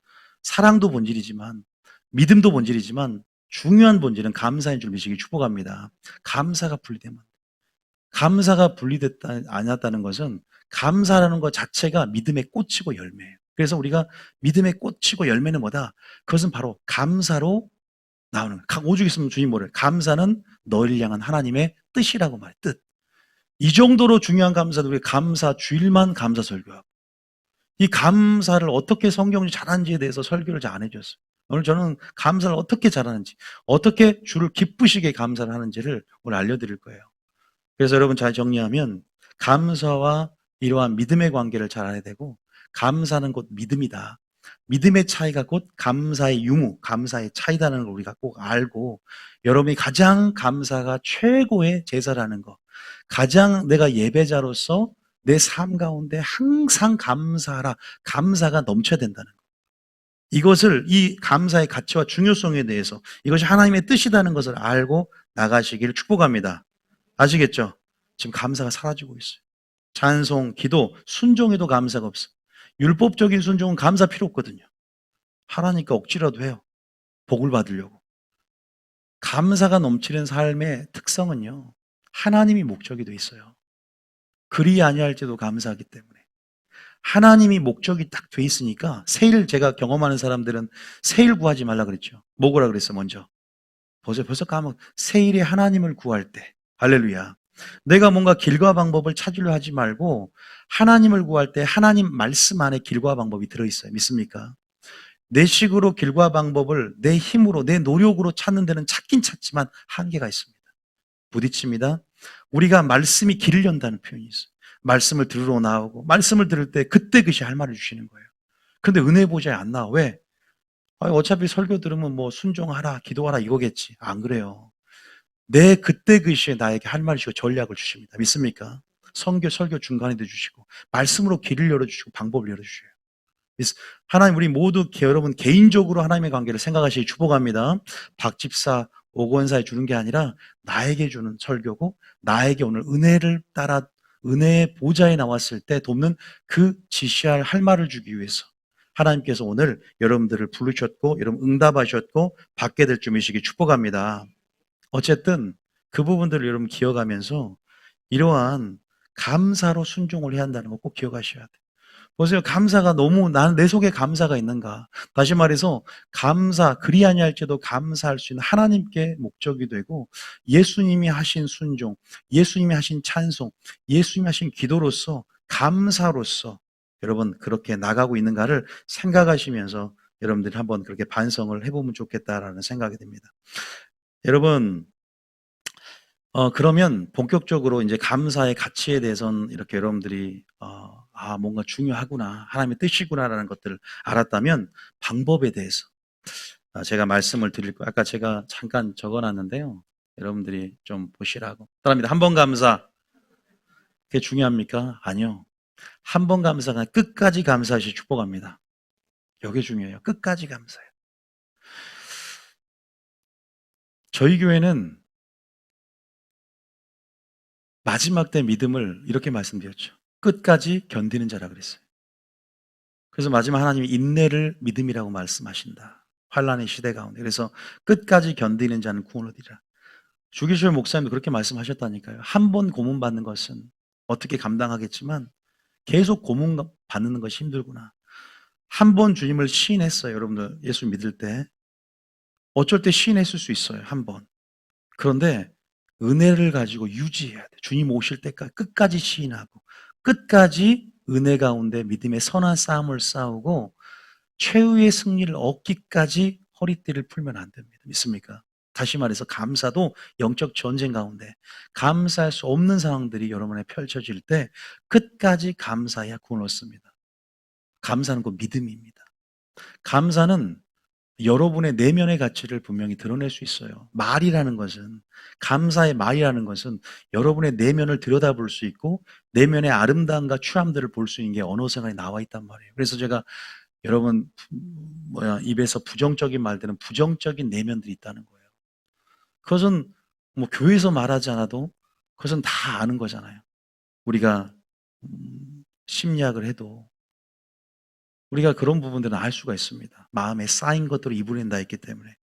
사랑도 본질이지만 믿음도 본질이지만 중요한 본질은 감사인 줄 믿으시길 축복합니다. 감사가 분리되면, 감사가 분리됐다 않았다는 것은 감사라는 것 자체가 믿음의 꽃이고 열매예요. 그래서 우리가 믿음의 꽃이고 열매는 뭐다? 그것은 바로 감사로 나오는 거예요. 오죽 있으면 주님 뭐래? 감사는 너희를 향한 하나님의 뜻이라고 말해. 뜻. 이 정도로 중요한 감사도 우리 감사 주일만 감사 설교하고, 이 감사를 어떻게 성경이 잘하는지에 대해서 설교를 잘 안 해줬어요. 오늘 저는 감사를 어떻게 잘하는지, 어떻게 주를 기쁘시게 감사를 하는지를 오늘 알려드릴 거예요. 그래서 여러분 잘 정리하면, 감사와 이러한 믿음의 관계를 잘 알아야 되고, 감사는 곧 믿음이다. 믿음의 차이가 곧 감사의 유무, 감사의 차이다는 걸 우리가 꼭 알고, 여러분이 가장 감사가 최고의 제사라는 거, 가장 내가 예배자로서 내 삶 가운데 항상 감사하라, 감사가 넘쳐야 된다는 거. 이것을, 이 감사의 가치와 중요성에 대해서 이것이 하나님의 뜻이라는 것을 알고 나가시기를 축복합니다. 아시겠죠? 지금 감사가 사라지고 있어요. 찬송, 기도, 순종에도 감사가 없어요. 율법적인 순종은 감사 필요 없거든요. 하라니까 억지라도 해요. 복을 받으려고. 감사가 넘치는 삶의 특성은요, 하나님이 목적이 돼 있어요. 그리 아니할지도 감사하기 때문에. 하나님이 목적이 딱 돼 있으니까, 세일, 제가 경험하는 사람들은 세일 구하지 말라 그랬죠. 뭐 구하라 그랬어, 먼저? 벌써 까먹, 세일에 하나님을 구할 때. 할렐루야. 내가 뭔가 길과 방법을 찾으려 하지 말고 하나님을 구할 때 하나님 말씀 안에 길과 방법이 들어있어요. 믿습니까? 내 식으로 길과 방법을 내 힘으로, 내 노력으로 찾는 데는 찾긴 찾지만 한계가 있습니다. 부딪힙니다. 우리가 말씀이 길을 연다는 표현이 있어요. 말씀을 들으러 나오고, 말씀을 들을 때 그때 그시 할 말을 주시는 거예요. 근데 은혜 보좌에 안 나와. 왜? 어차피 설교 들으면 뭐 순종하라, 기도하라 이거겠지. 안 그래요. 내 그때 그 시에 나에게 할 말을 주시고 전략을 주십니다. 믿습니까? 설교 중간에도 주시고, 말씀으로 길을 열어주시고 방법을 열어주셔요. 하나님, 우리 모두 여러분 개인적으로 하나님의 관계를 생각하시기 축복합니다. 박 집사, 오 권사에 주는 게 아니라 나에게 주는 설교고, 나에게 오늘 은혜를 따라 은혜의 보좌에 나왔을 때 돕는 그 지시할 할 말을 주기 위해서 하나님께서 오늘 여러분들을 부르셨고, 여러분 응답하셨고 받게 될 줄이시기 축복합니다. 어쨌든 그 부분들을 여러분 기억하면서 이러한 감사로 순종을 해야 한다는 거 꼭 기억하셔야 돼요. 보세요. 감사가 너무 나는 내 속에 감사가 있는가? 다시 말해서 감사, 그리 아니할지도 감사할 수 있는 하나님께 목적이 되고, 예수님이 하신 순종, 예수님이 하신 찬송, 예수님이 하신 기도로서 감사로서 여러분 그렇게 나가고 있는가를 생각하시면서 여러분들이 한번 그렇게 반성을 해보면 좋겠다라는 생각이 듭니다. 여러분, 그러면 본격적으로 이제 감사의 가치에 대해서는 이렇게 여러분들이 뭔가 중요하구나, 하나님의 뜻이구나라는 것들을 알았다면 방법에 대해서 제가 말씀을 드릴 거예요. 아까 제가 잠깐 적어놨는데요. 여러분들이 좀 보시라고. 따라합니다. 한 번 감사. 그게 중요합니까? 아니요. 한 번 감사가 끝까지 감사하시 축복합니다. 이게 중요해요. 끝까지 감사해요. 저희 교회는 마지막 때 믿음을 이렇게 말씀드렸죠. 끝까지 견디는 자라 그랬어요. 그래서 마지막 하나님이 인내를 믿음이라고 말씀하신다. 환란의 시대 가운데. 그래서 끝까지 견디는 자는 구원을 얻으리라. 주기철 목사님도 그렇게 말씀하셨다니까요. 한 번 고문받는 것은 어떻게 감당하겠지만 계속 고문받는 것이 힘들구나. 한 번 주님을 시인했어요. 여러분들 예수 믿을 때. 어쩔 때 시인했을 수 있어요. 한 번. 그런데 은혜를 가지고 유지해야 돼. 주님 오실 때까지 끝까지 시인하고 끝까지 은혜 가운데 믿음의 선한 싸움을 싸우고 최후의 승리를 얻기까지 허리띠를 풀면 안 됩니다. 믿습니까? 다시 말해서 감사도 영적 전쟁 가운데 감사할 수 없는 상황들이 여러분에 펼쳐질 때 끝까지 감사해야 구원을 얻습니다. 감사는 곧 믿음입니다. 감사는 여러분의 내면의 가치를 분명히 드러낼 수 있어요. 말이라는 것은, 감사의 말이라는 것은 여러분의 내면을 들여다볼 수 있고 내면의 아름다움과 추함들을 볼 수 있는 게 언어 생활에 나와 있단 말이에요. 그래서 제가 여러분 입에서 부정적인 말들은 부정적인 내면들이 있다는 거예요. 그것은 뭐 교회에서 말하지 않아도 그것은 다 아는 거잖아요. 우리가 심리학을 해도 우리가 그런 부분들은 알 수가 있습니다. 마음에 쌓인 것들을 이불인다 했기 때문에.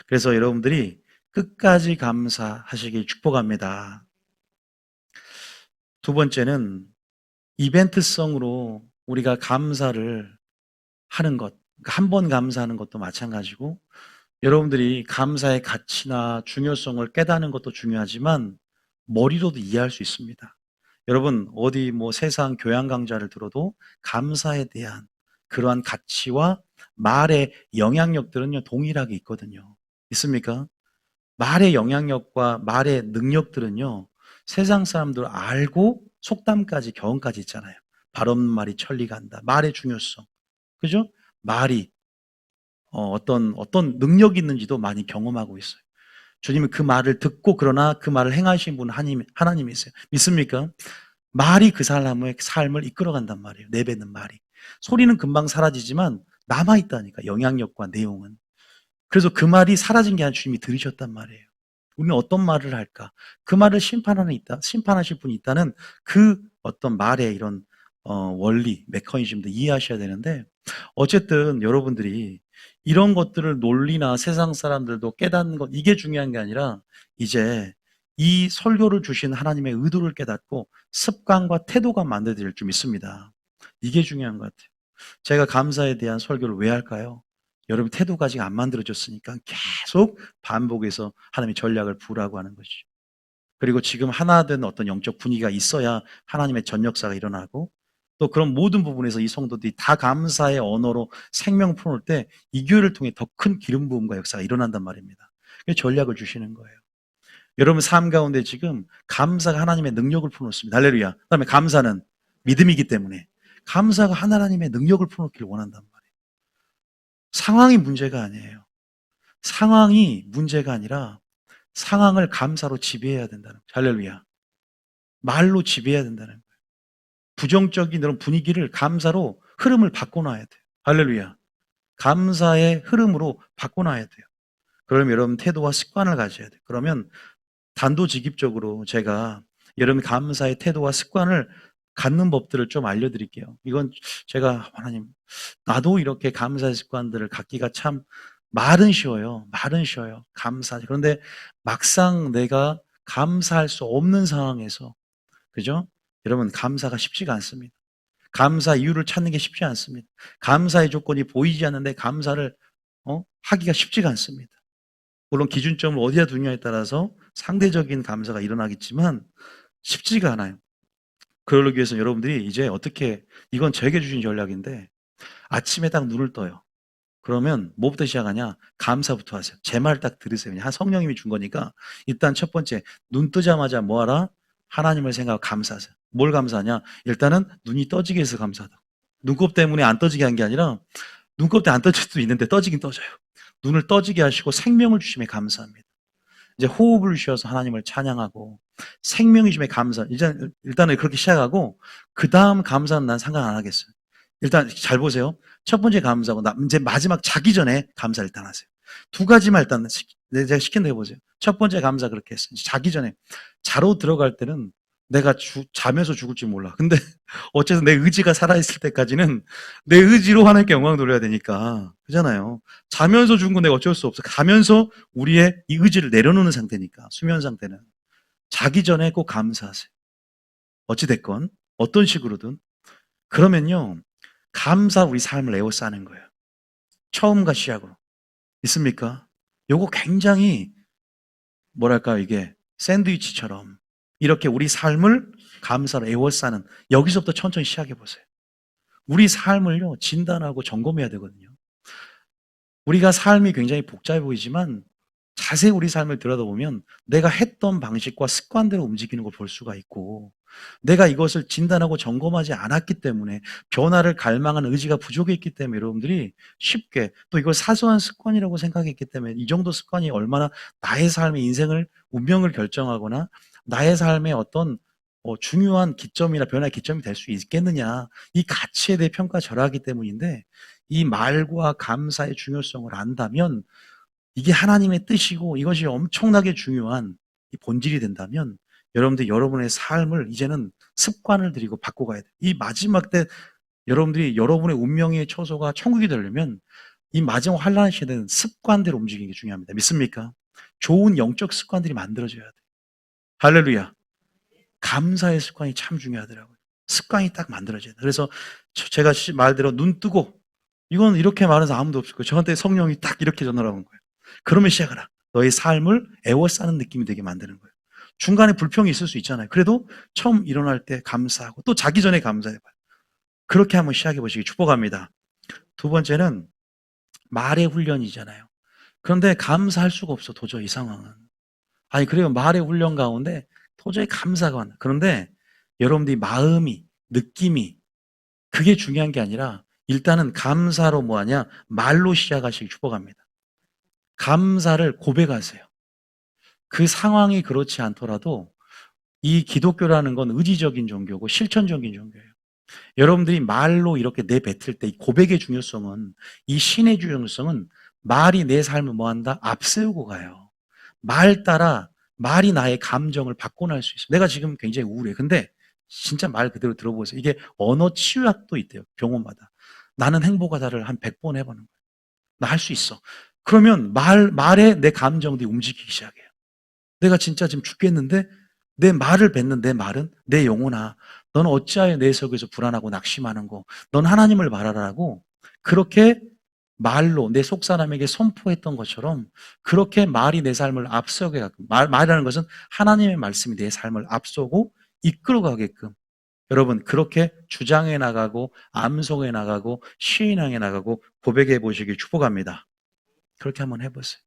그래서 여러분들이 끝까지 감사하시길 축복합니다. 두 번째는 이벤트성으로 우리가 감사를 하는 것, 한 번 감사하는 것도 마찬가지고, 여러분들이 감사의 가치나 중요성을 깨닫는 것도 중요하지만 머리로도 이해할 수 있습니다. 여러분 어디 뭐 세상 교양 강좌를 들어도 감사에 대한 그러한 가치와 말의 영향력들은요 동일하게 있거든요. 있습니까? 말의 영향력과 말의 능력들은요 세상 사람들 알고 속담까지 경험까지 있잖아요. 발 없는 말이 천리 간다. 말의 중요성, 그죠? 말이 어떤 능력이 있는지도 많이 경험하고 있어요. 주님은 그 말을 듣고 그러나 그 말을 행하신 분은 하나님이세요. 믿습니까? 말이 그 사람의 삶을 이끌어간단 말이에요. 내뱉는 말이. 소리는 금방 사라지지만 남아있다니까, 영향력과 내용은. 그래서 그 말이 사라진 게 아니라 주님이 들으셨단 말이에요. 우리는 어떤 말을 할까? 그 말을 심판하실 분이 있다는 그 어떤 말의 이런 원리, 메커니즘도 이해하셔야 되는데, 어쨌든 여러분들이 이런 것들을 논리나 세상 사람들도 깨닫는 것, 이게 중요한 게 아니라 이제 이 설교를 주신 하나님의 의도를 깨닫고 습관과 태도가 만들어질 줄 믿습니다. 이게 중요한 것 같아요. 제가 감사에 대한 설교를 왜 할까요? 여러분 태도가 아직 안 만들어졌으니까 계속 반복해서 하나님의 전략을 부으라고 하는 것이죠. 그리고 지금 하나 된 어떤 영적 분위기가 있어야 하나님의 전 역사가 일어나고, 또 그런 모든 부분에서 이 성도들이 다 감사의 언어로 생명 품을 때 이 교회를 통해 더 큰 기름 부음과 역사가 일어난단 말입니다. 그래서 전략을 주시는 거예요. 여러분 삶 가운데 지금 감사가 하나님의 능력을 풀어놓습니다. 할렐루야. 그다음에 감사는 믿음이기 때문에 감사가 하나님의 능력을 풀어놓기를 원한단 말이에요. 상황이 문제가 아니에요. 상황이 문제가 아니라 상황을 감사로 지배해야 된다는 거예요. 할렐루야. 말로 지배해야 된다는 거예요. 부정적인 그런 분위기를 감사로 흐름을 바꿔놔야 돼요. 할렐루야. 감사의 흐름으로 바꿔놔야 돼요. 그러면 여러분 태도와 습관을 가져야 돼요. 그러면 단도직입적으로 제가 여러분 감사의 태도와 습관을 갖는 법들을 좀 알려드릴게요. 이건 제가 하나님, 나도 이렇게 감사의 습관들을 갖기가 참 말은 쉬워요. 말은 쉬워요. 감사. 그런데 막상 내가 감사할 수 없는 상황에서, 그죠? 여러분, 감사가 쉽지가 않습니다. 감사 이유를 찾는 게 쉽지 않습니다. 감사의 조건이 보이지 않는데 감사를 하기가 쉽지가 않습니다. 물론 기준점을 어디다 두냐에 따라서 상대적인 감사가 일어나겠지만 쉽지가 않아요. 그러기 위해서 여러분들이 이제 어떻게, 이건 제게 주신 전략인데, 아침에 딱 눈을 떠요. 그러면 뭐부터 시작하냐? 감사부터 하세요. 제 말 딱 들으세요. 그냥 성령님이 준 거니까. 일단 첫 번째, 눈 뜨자마자 뭐 하라? 하나님을 생각하고 감사하세요. 뭘 감사하냐? 일단은 눈이 떠지게 해서 감사하다. 눈곱 때문에 안 떠지게 한 게 아니라 눈곱 때 안 떠질 수도 있는데 떠지긴 떠져요. 눈을 떠지게 하시고 생명을 주심에 감사합니다. 이제 호흡을 쉬어서 하나님을 찬양하고 생명이 주심에 감사. 일단은 그렇게 시작하고 그 다음 감사는 난 상관 안 하겠어요. 일단 잘 보세요. 첫 번째 감사하고 이제 마지막 자기 전에 감사 일단 하세요. 두 가지만 일단 제가 시킨 대로 해보세요. 첫 번째 감사 그렇게 했어요. 자기 전에 자로 들어갈 때는 내가 자면서 죽을지 몰라. 근데 어쨌든 내 의지가 살아있을 때까지는 내 의지로 하나님께 영광 돌려야 되니까. 그잖아요. 자면서 죽은 건 내가 어쩔 수 없어. 가면서 우리의 이 의지를 내려놓는 상태니까. 수면 상태는. 자기 전에 꼭 감사하세요. 어찌됐건 어떤 식으로든. 그러면요. 감사 우리 삶을 에워싸는 거예요. 처음과 시작으로. 있습니까? 요거 굉장히 뭐랄까 이게 샌드위치처럼 이렇게 우리 삶을 감사로 에워싸는, 여기서부터 천천히 시작해 보세요. 우리 삶을요 진단하고 점검해야 되거든요. 우리가 삶이 굉장히 복잡해 보이지만 자세히 우리 삶을 들여다보면 내가 했던 방식과 습관대로 움직이는 걸 볼 수가 있고, 내가 이것을 진단하고 점검하지 않았기 때문에 변화를 갈망하는 의지가 부족했기 때문에 여러분들이 쉽게 또 이걸 사소한 습관이라고 생각했기 때문에 이 정도 습관이 얼마나 나의 삶의 인생을 운명을 결정하거나 나의 삶의 어떤 중요한 기점이나 변화의 기점이 될 수 있겠느냐, 이 가치에 대해 평가절하하기 때문인데, 이 말과 감사의 중요성을 안다면 이게 하나님의 뜻이고 이것이 엄청나게 중요한 이 본질이 된다면 여러분들 여러분의 삶을 이제는 습관을 들이고 바꿔가야 돼요. 이 마지막 때 여러분들이 여러분의 운명의 처소가 천국이 되려면 이 마지막 환란 시대는 습관대로 움직이는 게 중요합니다. 믿습니까? 좋은 영적 습관들이 만들어져야 돼요. 할렐루야. 감사의 습관이 참 중요하더라고요. 습관이 딱 만들어져야 돼요. 그래서 제가 말대로 눈 뜨고, 이건 이렇게 말해서 아무도 없을 거예요. 저한테 성령이 딱 이렇게 전화를 온 거예요. 그러면 시작하라. 너의 삶을 에워싸는 느낌이 되게 만드는 거예요. 중간에 불평이 있을 수 있잖아요. 그래도 처음 일어날 때 감사하고 또 자기 전에 감사해봐요. 그렇게 한번 시작해 보시기 축복합니다. 두 번째는 말의 훈련이잖아요. 그런데 감사할 수가 없어, 도저히 이 상황은. 아니, 그래요. 말의 훈련 가운데 도저히 감사가 안 나. 그런데 여러분들이 마음이, 느낌이, 그게 중요한 게 아니라 일단은 감사로 뭐하냐? 말로 시작하시기 축복합니다. 감사를 고백하세요. 그 상황이 그렇지 않더라도 이 기독교라는 건 의지적인 종교고 실천적인 종교예요. 여러분들이 말로 이렇게 내뱉을 때 이 고백의 중요성은, 이 신의 중요성은 말이 내 삶을 뭐한다? 앞세우고 가요. 말 따라 말이 나의 감정을 바꿔낼 수 있어요. 내가 지금 굉장히 우울해. 근데 진짜 말 그대로 들어보세요. 이게 언어 치유학도 있대요. 병원마다. 나는 행복하다를 한 100번 해보는 거예요. 나 할 수 있어. 그러면 말에 내 감정들이 움직이기 시작해요. 내가 진짜 지금 죽겠는데 내 말을 뱉는 내 말은, 내 영혼아, 넌 어찌하여 내 속에서 불안하고 낙심하는고, 넌 하나님을 바라라고 그렇게 말로 내 속사람에게 선포했던 것처럼, 그렇게 말이 내 삶을 앞서게 가끔, 말이라는 것은 하나님의 말씀이 내 삶을 앞서고 이끌어가게끔 여러분 그렇게 주장해 나가고 암송해 나가고 시인하게 나가고 고백해 보시길 축복합니다. 그렇게 한번 해보세요.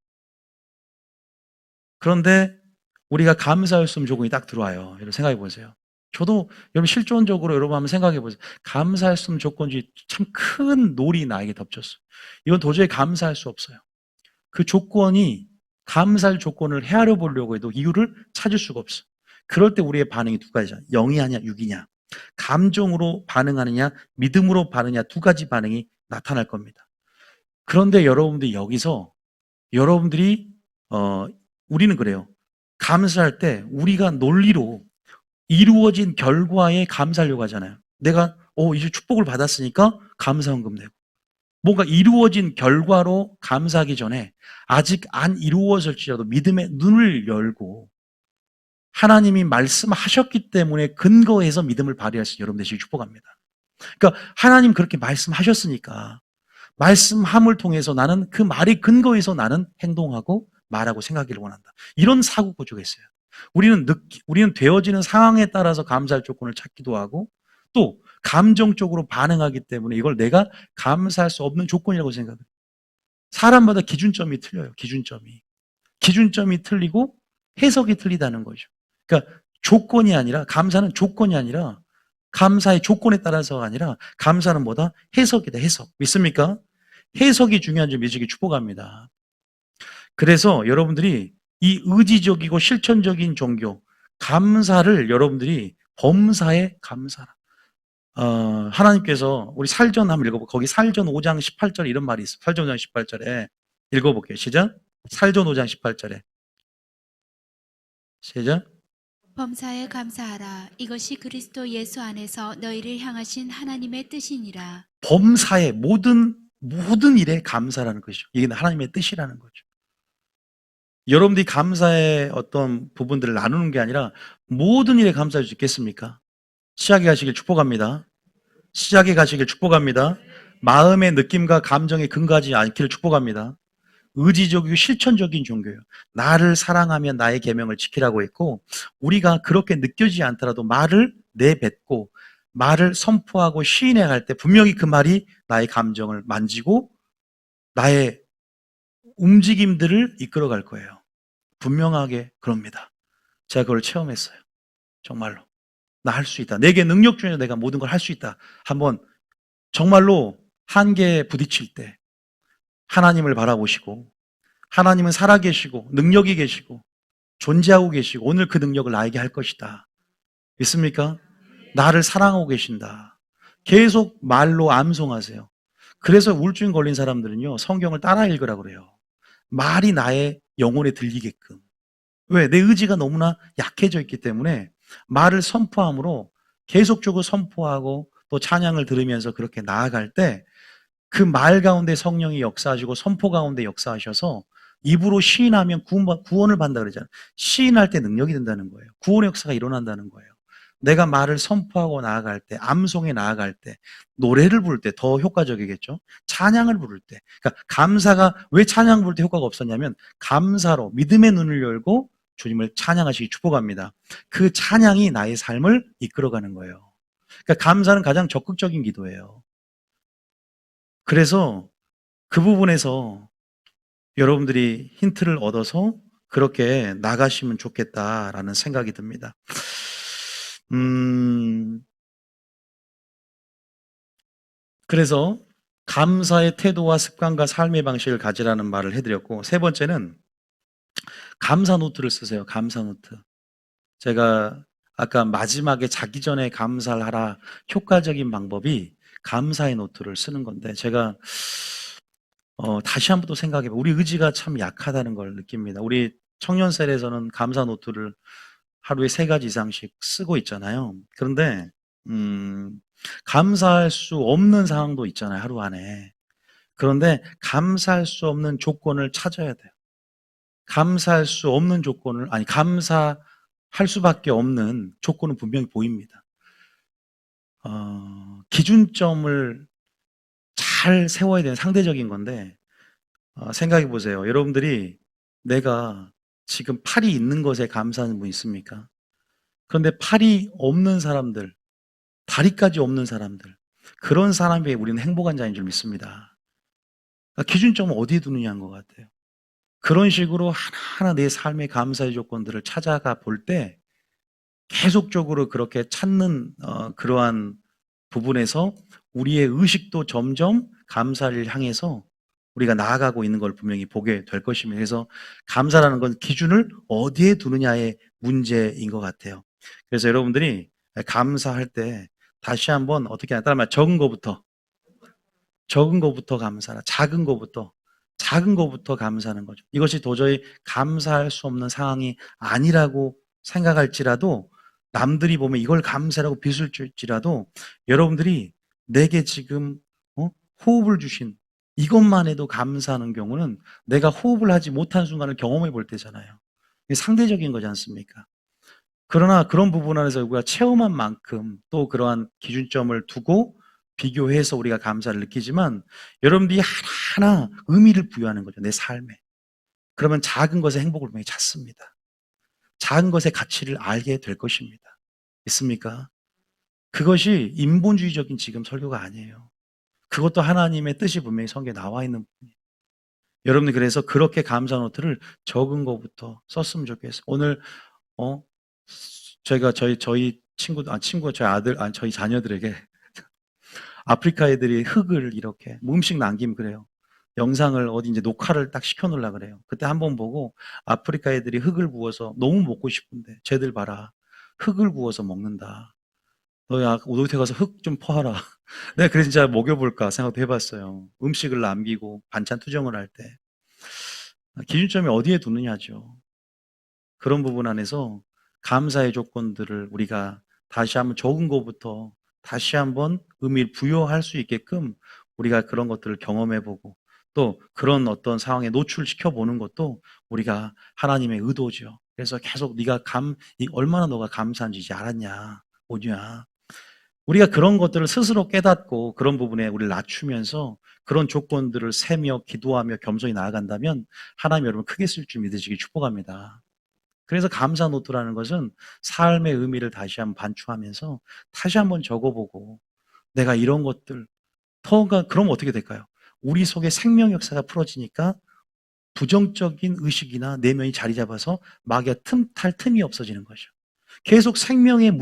그런데 우리가 감사였으면 조건이 딱 들어와요. 여러분 생각해 보세요. 저도 여러분 실존적으로 여러분 한번 생각해 보세요. 감사했으면 조건이 참 큰 놀이 나에게 덮쳤어요. 이건 도저히 감사할 수 없어요. 그 조건이, 감사할 조건을 헤아려 보려고 해도 이유를 찾을 수가 없어요. 그럴 때 우리의 반응이 두 가지죠. 영이 하냐 육이냐. 감정으로 반응하느냐 믿음으로 반응하느냐, 두 가지 반응이 나타날 겁니다. 그런데 여러분들이 여기서 여러분들이 우리는 그래요. 감사할 때 우리가 논리로 이루어진 결과에 감사하려고 하잖아요. 내가 이제 축복을 받았으니까 감사헌금 내고. 뭔가 이루어진 결과로 감사하기 전에 아직 안 이루어질지라도 믿음의 눈을 열고 하나님이 말씀하셨기 때문에 근거해서 믿음을 발휘할 수 있는 여러분 되시길 축복합니다. 그러니까 하나님 그렇게 말씀하셨으니까 말씀함을 통해서 나는 그 말이 근거해서 나는 행동하고 말하고 생각하기를 원한다. 이런 사고 구조가 있어요. 우리는 되어지는 상황에 따라서 감사할 조건을 찾기도 하고 또 감정적으로 반응하기 때문에 이걸 내가 감사할 수 없는 조건이라고 생각해요. 사람마다 기준점이 틀려요. 기준점이 틀리고 해석이 틀리다는 거죠. 그러니까 조건이 아니라 감사는 조건이 아니라 감사의 조건에 따라서가 아니라 감사는 뭐다? 해석이다. 해석. 믿습니까? 해석이 중요한 줄 믿으시기 축복합니다. 그래서 여러분들이 이 의지적이고 실천적인 종교, 감사를 여러분들이 범사에 감사라. 하나님께서 우리 살전 한번 읽어볼게요. 거기 살전 5장 18절 이런 말이 있어요. 살전 5장 18절에 읽어볼게요. 시작. 살전 5장 18절에 시작. 범사에 감사하라. 이것이 그리스도 예수 안에서 너희를 향하신 하나님의 뜻이니라. 범사에 모든 일에 감사라는 것이죠. 이게 하나님의 뜻이라는 거죠. 여러분들이 감사의 어떤 부분들을 나누는 게 아니라 모든 일에 감사할 수 있겠습니까? 시작에 가시길 축복합니다. 시작에 가시길 축복합니다. 마음의 느낌과 감정에 근거하지 않기를 축복합니다. 의지적이고 실천적인 종교예요. 나를 사랑하면 나의 계명을 지키라고 했고 우리가 그렇게 느껴지지 않더라도 말을 내뱉고 말을 선포하고 시인해 갈 때 분명히 그 말이 나의 감정을 만지고 나의 움직임들을 이끌어 갈 거예요. 분명하게 그럽니다. 제가 그걸 체험했어요. 정말로. 나 할 수 있다. 내게 능력 중에서 내가 모든 걸 할 수 있다. 한번 정말로 한계에 부딪힐 때 하나님을 바라보시고 하나님은 살아계시고 능력이 계시고 존재하고 계시고 오늘 그 능력을 나에게 할 것이다. 믿습니까? 나를 사랑하고 계신다. 계속 말로 암송하세요. 그래서 우울증 걸린 사람들은요 성경을 따라 읽으라고 그래요. 말이 나의 영혼에 들리게끔. 왜? 내 의지가 너무나 약해져 있기 때문에 말을 선포함으로 계속적으로 선포하고 또 찬양을 들으면서 그렇게 나아갈 때 그 말 가운데 성령이 역사하시고 선포 가운데 역사하셔서 입으로 시인하면 구원을 받는다 그러잖아요. 시인할 때 능력이 된다는 거예요. 구원의 역사가 일어난다는 거예요. 내가 말을 선포하고 나아갈 때, 암송에 나아갈 때, 노래를 부를 때 더 효과적이겠죠. 찬양을 부를 때. 그러니까 감사가 왜 찬양 부를 때 효과가 없었냐면 감사로 믿음의 눈을 열고 주님을 찬양하시기 축복합니다. 그 찬양이 나의 삶을 이끌어가는 거예요. 그러니까 감사는 가장 적극적인 기도예요. 그래서 그 부분에서 여러분들이 힌트를 얻어서 그렇게 나가시면 좋겠다라는 생각이 듭니다. 그래서 감사의 태도와 습관과 삶의 방식을 가지라는 말을 해드렸고 세 번째는 감사 노트를 쓰세요. 감사 노트. 제가 아까 마지막에 자기 전에 감사를 하라 효과적인 방법이 감사의 노트를 쓰는 건데 제가 다시 한번 또 생각해보면 우리 의지가 참 약하다는 걸 느낍니다. 우리 청년셀에서는 감사 노트를 하루에 3가지 이상씩 쓰고 있잖아요. 그런데 감사할 수 없는 상황도 있잖아요. 하루 안에. 그런데 감사할 수 없는 조건을 찾아야 돼요. 감사할 수 없는 조건을 감사할 수밖에 없는 조건은 분명히 보입니다. 기준점을 잘 세워야 되는 상대적인 건데 생각해 보세요. 여러분들이 내가 지금 팔이 있는 것에 감사하는 분 있습니까? 그런데 팔이 없는 사람들, 다리까지 없는 사람들, 그런 사람에게 우리는 행복한 자인 줄 믿습니다. 그러니까 기준점은 어디에 두느냐인 것 같아요. 그런 식으로 하나하나 내 삶의 감사의 조건들을 찾아가 볼 때 계속적으로 그렇게 찾는 그러한 부분에서 우리의 의식도 점점 감사를 향해서 우리가 나아가고 있는 걸 분명히 보게 될 것입니다. 그래서 감사라는 건 기준을 어디에 두느냐의 문제인 것 같아요. 그래서 여러분들이 감사할 때 다시 한번 어떻게 하냐, 따라 적은 것부터 적은 것부터 감사하라. 작은 것부터 감사하는 거죠. 이것이 도저히 감사할 수 없는 상황이 아니라고 생각할지라도, 남들이 보면 이걸 감사라고 비웃을 줄지라도, 여러분들이 내게 지금 호흡을 주신 이것만 해도 감사하는 경우는 내가 호흡을 하지 못한 순간을 경험해 볼 때잖아요. 이게 상대적인 거지 않습니까? 그러나 그런 부분 안에서 우리가 체험한 만큼 또 그러한 기준점을 두고 비교해서 우리가 감사를 느끼지만, 여러분들이 하나하나 의미를 부여하는 거죠, 내 삶에. 그러면 작은 것의 행복을 분명히 찾습니다. 작은 것의 가치를 알게 될 것입니다. 있습니까? 그것이 인본주의적인 지금 설교가 아니에요. 그것도 하나님의 뜻이 분명히 성경에 나와 있는 부분이에요. 여러분들, 그래서 그렇게 감사 노트를 적은 것부터 썼으면 좋겠어요. 오늘 제가 저희 친구 저희 아들 저희 자녀들에게 아프리카 애들이 흙을 이렇게 뭐 음식 남기면 그래요. 영상을 어디 이제 녹화를 딱 시켜놓으려 그래요. 그때 한번 보고, 아프리카 애들이 흙을 부어서 너무 먹고 싶은데, 쟤들 봐라, 흙을 부어서 먹는다. 너야 오도태 가서 흙 좀 퍼와라. 내가 그래서 진짜 먹여볼까 생각도 해봤어요. 음식을 남기고 반찬 투정을 할 때 기준점이 어디에 두느냐죠. 그런 부분 안에서 감사의 조건들을 우리가 다시 한번 적은 것부터 다시 한번 의미를 부여할 수 있게끔 우리가 그런 것들을 경험해보고, 또 그런 어떤 상황에 노출시켜 보는 것도 우리가 하나님의 의도죠. 그래서 계속 네가 얼마나 너가 감사한지 이제 알았냐, 뭐냐. 우리가 그런 것들을 스스로 깨닫고 그런 부분에 우리를 낮추면서 그런 조건들을 세며 기도하며 겸손히 나아간다면 하나님 여러분 크게 쓸 줄 믿으시기 축복합니다. 그래서 감사 노트라는 것은 삶의 의미를 다시 한번 반추하면서 다시 한번 적어보고, 내가 이런 것들 그럼 어떻게 될까요? 우리 속에 생명 역사가 풀어지니까 부정적인 의식이나 내면이 자리 잡아서 마귀가 틈탈 틈이 없어지는 거죠. 계속 생명의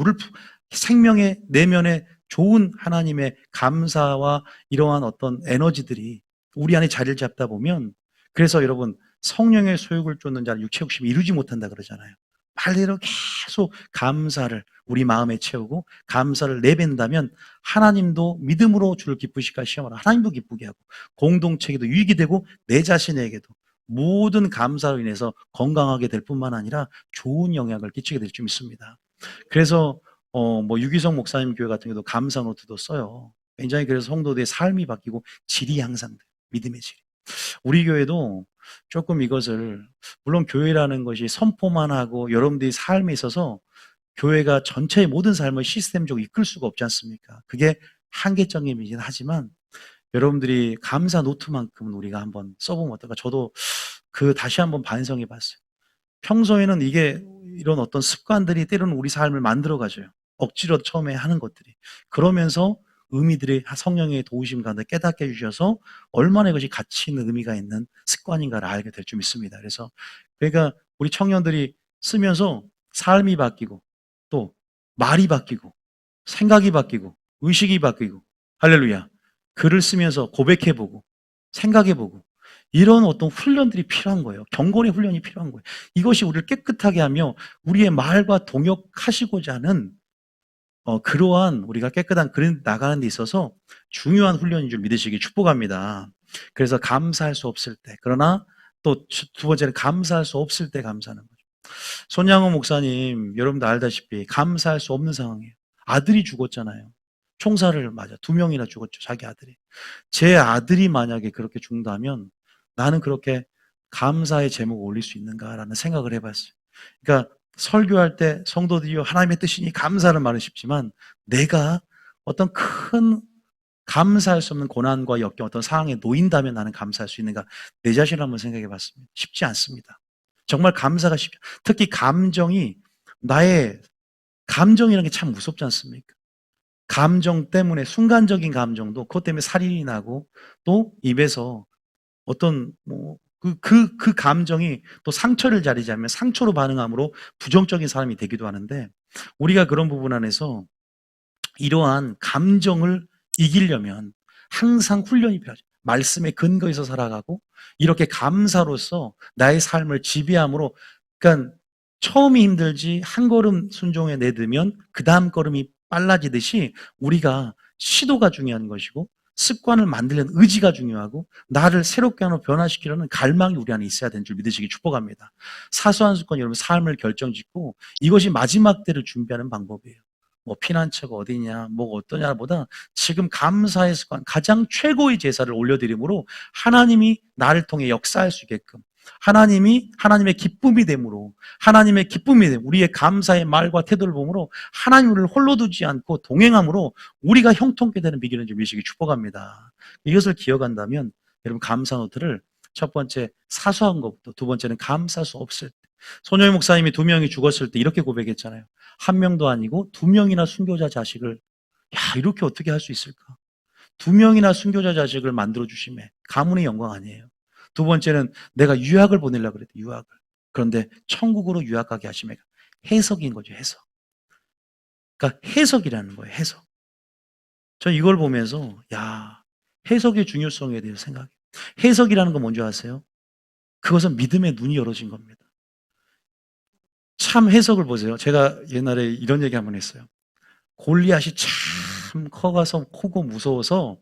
내면에 좋은 하나님의 감사와 이러한 어떤 에너지들이 우리 안에 자리를 잡다 보면, 그래서 여러분, 성령의 소욕을 쫓는 자는 육체 욕심이 이루지 못한다 그러잖아요. 말대로 계속 감사를 우리 마음에 채우고 감사를 내뱉는다면 하나님도 믿음으로 주를 기쁘실까 시험하라. 하나님도 기쁘게 하고 공동체에도 유익이 되고 내 자신에게도 모든 감사로 인해서 건강하게 될 뿐만 아니라 좋은 영향을 끼치게 될 줄 믿습니다. 그래서 유기성 목사님 교회 같은 경우도 감사 노트도 써요. 굉장히 그래서 성도들의 삶이 바뀌고 질이 향상돼요. 믿음의 질이. 우리 교회도 조금 이것을, 물론 교회라는 것이 선포만 하고 여러분들이 삶에 있어서 교회가 전체의 모든 삶을 시스템적으로 이끌 수가 없지 않습니까? 그게 한계점이긴 하지만 여러분들이 감사 노트만큼은 우리가 한번 써보면 어떨까? 저도 다시 한번 반성해 봤어요. 평소에는 이런 어떤 습관들이 때로는 우리 삶을 만들어가줘요. 억지로 처음에 하는 것들이. 그러면서 의미들이 성령의 도우심 가운데 깨닫게 해주셔서 얼마나 이것이 가치 있는 의미가 있는 습관인가를 알게 될 줄 믿습니다. 그러니까 우리 청년들이 쓰면서 삶이 바뀌고, 또 말이 바뀌고, 생각이 바뀌고, 의식이 바뀌고, 할렐루야. 글을 쓰면서 고백해보고, 생각해보고, 이런 어떤 훈련들이 필요한 거예요. 경건의 훈련이 필요한 거예요. 이것이 우리를 깨끗하게 하며 우리의 말과 동역하시고자 하는 그러한 우리가 깨끗한 글 나가는 데 있어서 중요한 훈련인 줄 믿으시기 축복합니다. 그래서 감사할 수 없을 때, 그러나 또 두 번째는 감사할 수 없을 때 감사하는 거죠. 손양호 목사님, 여러분도 알다시피 감사할 수 없는 상황이에요. 아들이 죽었잖아요. 총살을 맞아 2명이나 죽었죠, 자기 아들이. 제 아들이 만약에 그렇게 죽는다면 나는 그렇게 감사의 제목을 올릴 수 있는가라는 생각을 해봤어요. 그러니까 설교할 때 성도들이요, 하나님의 뜻이니 감사하는 말은 쉽지만, 내가 어떤 큰 감사할 수 없는 고난과 역경, 어떤 상황에 놓인다면 나는 감사할 수 있는가? 내 자신을 한번 생각해 봤습니다. 쉽지 않습니다. 정말 감사가 쉽죠. 특히 나의 감정이라는 게 참 무섭지 않습니까? 감정 때문에, 순간적인 감정도 그것 때문에 살인이 나고, 또 입에서 어떤 그 감정이 또 상처를 자리 잡으면 상처로 반응함으로 부정적인 사람이 되기도 하는데, 우리가 그런 부분 안에서 이러한 감정을 이기려면 항상 훈련이 필요하죠. 말씀에 근거해서 살아가고, 이렇게 감사로서 나의 삶을 지배함으로, 그러니까 처음이 힘들지 한 걸음 순종에 내두면 그 다음 걸음이 빨라지듯이 우리가 시도가 중요한 것이고, 습관을 만들려는 의지가 중요하고 나를 새롭게 하고 변화시키려는 갈망이 우리 안에 있어야 되는 줄 믿으시기 축복합니다. 사소한 습관이 여러분 삶을 결정짓고 이것이 마지막 때를 준비하는 방법이에요. 뭐 피난처가 어디냐, 뭐 어떠냐보다 지금 감사의 습관, 가장 최고의 제사를 올려드림으로 하나님이 나를 통해 역사할 수 있게끔 하나님이 하나님의 기쁨이 됨으로 하나님의 기쁨이 됨 우리의 감사의 말과 태도를 보므로 하나님을 홀로 두지 않고 동행함으로 우리가 형통케 되는 비결인 줄 믿으시기 축복합니다. 이것을 기억한다면 여러분 감사 노트를 첫 번째 사소한 것부터 두 번째는 감사할 수 없을 때 손영희 목사님이 2명이 죽었을 때 이렇게 고백했잖아요. 1명도 아니고 2명이나 순교자 자식을 이렇게 어떻게 할 수 있을까? 2명이나 순교자 자식을 만들어 주심에 가문의 영광 아니에요. 두 번째는 내가 유학을 보내려고 그랬대, 유학을. 그런데 천국으로 유학 가게 하심에 해석인 거죠, 해석. 그러니까 해석이라는 거예요, 해석. 저 이걸 보면서 해석의 중요성에 대해서 생각해요. 해석이라는 건 뭔지 아세요? 그것은 믿음의 눈이 열어진 겁니다. 참 해석을 보세요. 제가 옛날에 이런 얘기 한번 했어요. 골리앗이 참 커가서 크고 무서워서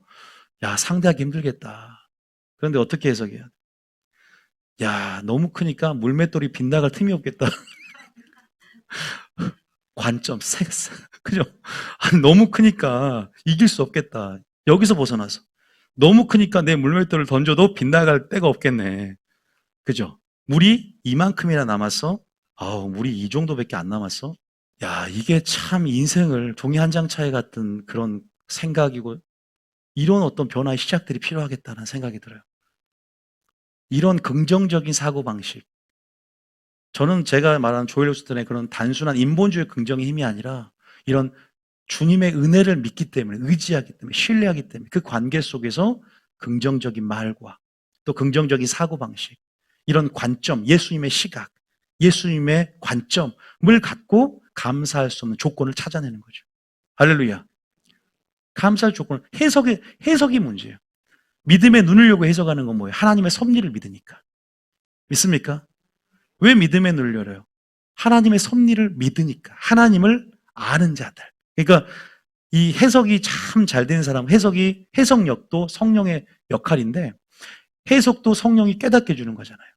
상대하기 힘들겠다. 그런데 어떻게 해석해야 돼? 너무 크니까 물맷돌이 빗나갈 틈이 없겠다. 관점, 그죠? 너무 크니까 이길 수 없겠다. 여기서 벗어나서. 너무 크니까 내 물맷돌을 던져도 빗나갈 데가 없겠네. 그죠? 물이 이만큼이나 남았어? 물이 이 정도밖에 안 남았어? 이게 참 인생을 종이 한 장 차이 같은 그런 생각이고, 이런 어떤 변화의 시작들이 필요하겠다는 생각이 들어요. 이런 긍정적인 사고방식. 저는 제가 말한 조엘 호스턴의 그런 단순한 인본주의 긍정의 힘이 아니라 이런 주님의 은혜를 믿기 때문에, 의지하기 때문에, 신뢰하기 때문에 그 관계 속에서 긍정적인 말과 또 긍정적인 사고방식, 이런 관점, 예수님의 시각, 예수님의 관점을 갖고 감사할 수 없는 조건을 찾아내는 거죠. 할렐루야. 감사할 조건, 해석이 문제예요. 믿음의 눈을 열고 해석하는 건 뭐예요? 하나님의 섭리를 믿으니까. 믿습니까? 왜 믿음의 눈을 열어요? 하나님의 섭리를 믿으니까. 하나님을 아는 자들. 그러니까 이 해석이 참 잘 되는 사람, 해석력도 성령의 역할인데 해석도 성령이 깨닫게 해주는 거잖아요.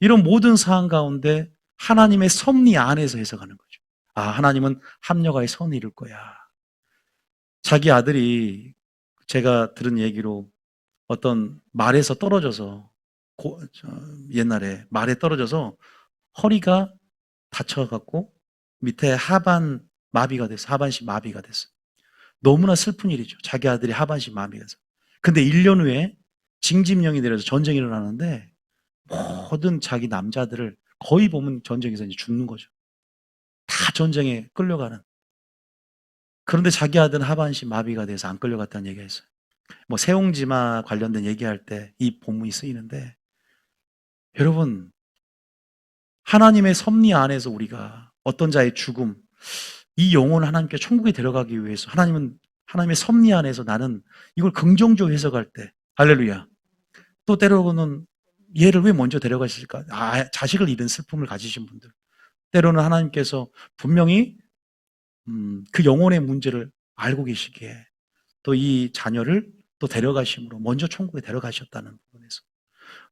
이런 모든 상황 가운데 하나님의 섭리 안에서 해석하는 거죠. 하나님은 합력하여 선을 이룰 거야. 자기 아들이 제가 들은 얘기로 어떤 말에서 떨어져서 옛날에 말에 떨어져서 허리가 다쳐갖고 밑에 하반신 마비가 됐어요. 너무나 슬픈 일이죠. 자기 아들이 하반신 마비가 돼서. 근데 1년 후에 징집령이 내려서 전쟁이 일어나는데 모든 자기 남자들을 거의 보면 전쟁에서 이제 죽는 거죠. 다 전쟁에 끌려가는. 그런데 자기 아들은 하반신 마비가 돼서 안 끌려갔다는 얘기가 있어요. 뭐 세옹지마 관련된 얘기할 때 이 본문이 쓰이는데 여러분 하나님의 섭리 안에서 우리가 어떤 자의 죽음, 이 영혼을 하나님께 천국에 데려가기 위해서 하나님의 섭리 안에서 나는 이걸 긍정적으로 해석할 때 할렐루야. 또 때로는 얘를 왜 먼저 데려가실까? 자식을 잃은 슬픔을 가지신 분들. 때로는 하나님께서 분명히 그 영혼의 문제를 알고 계시기에 또 이 자녀를 또 데려가심으로 먼저 천국에 데려가셨다는 부분에서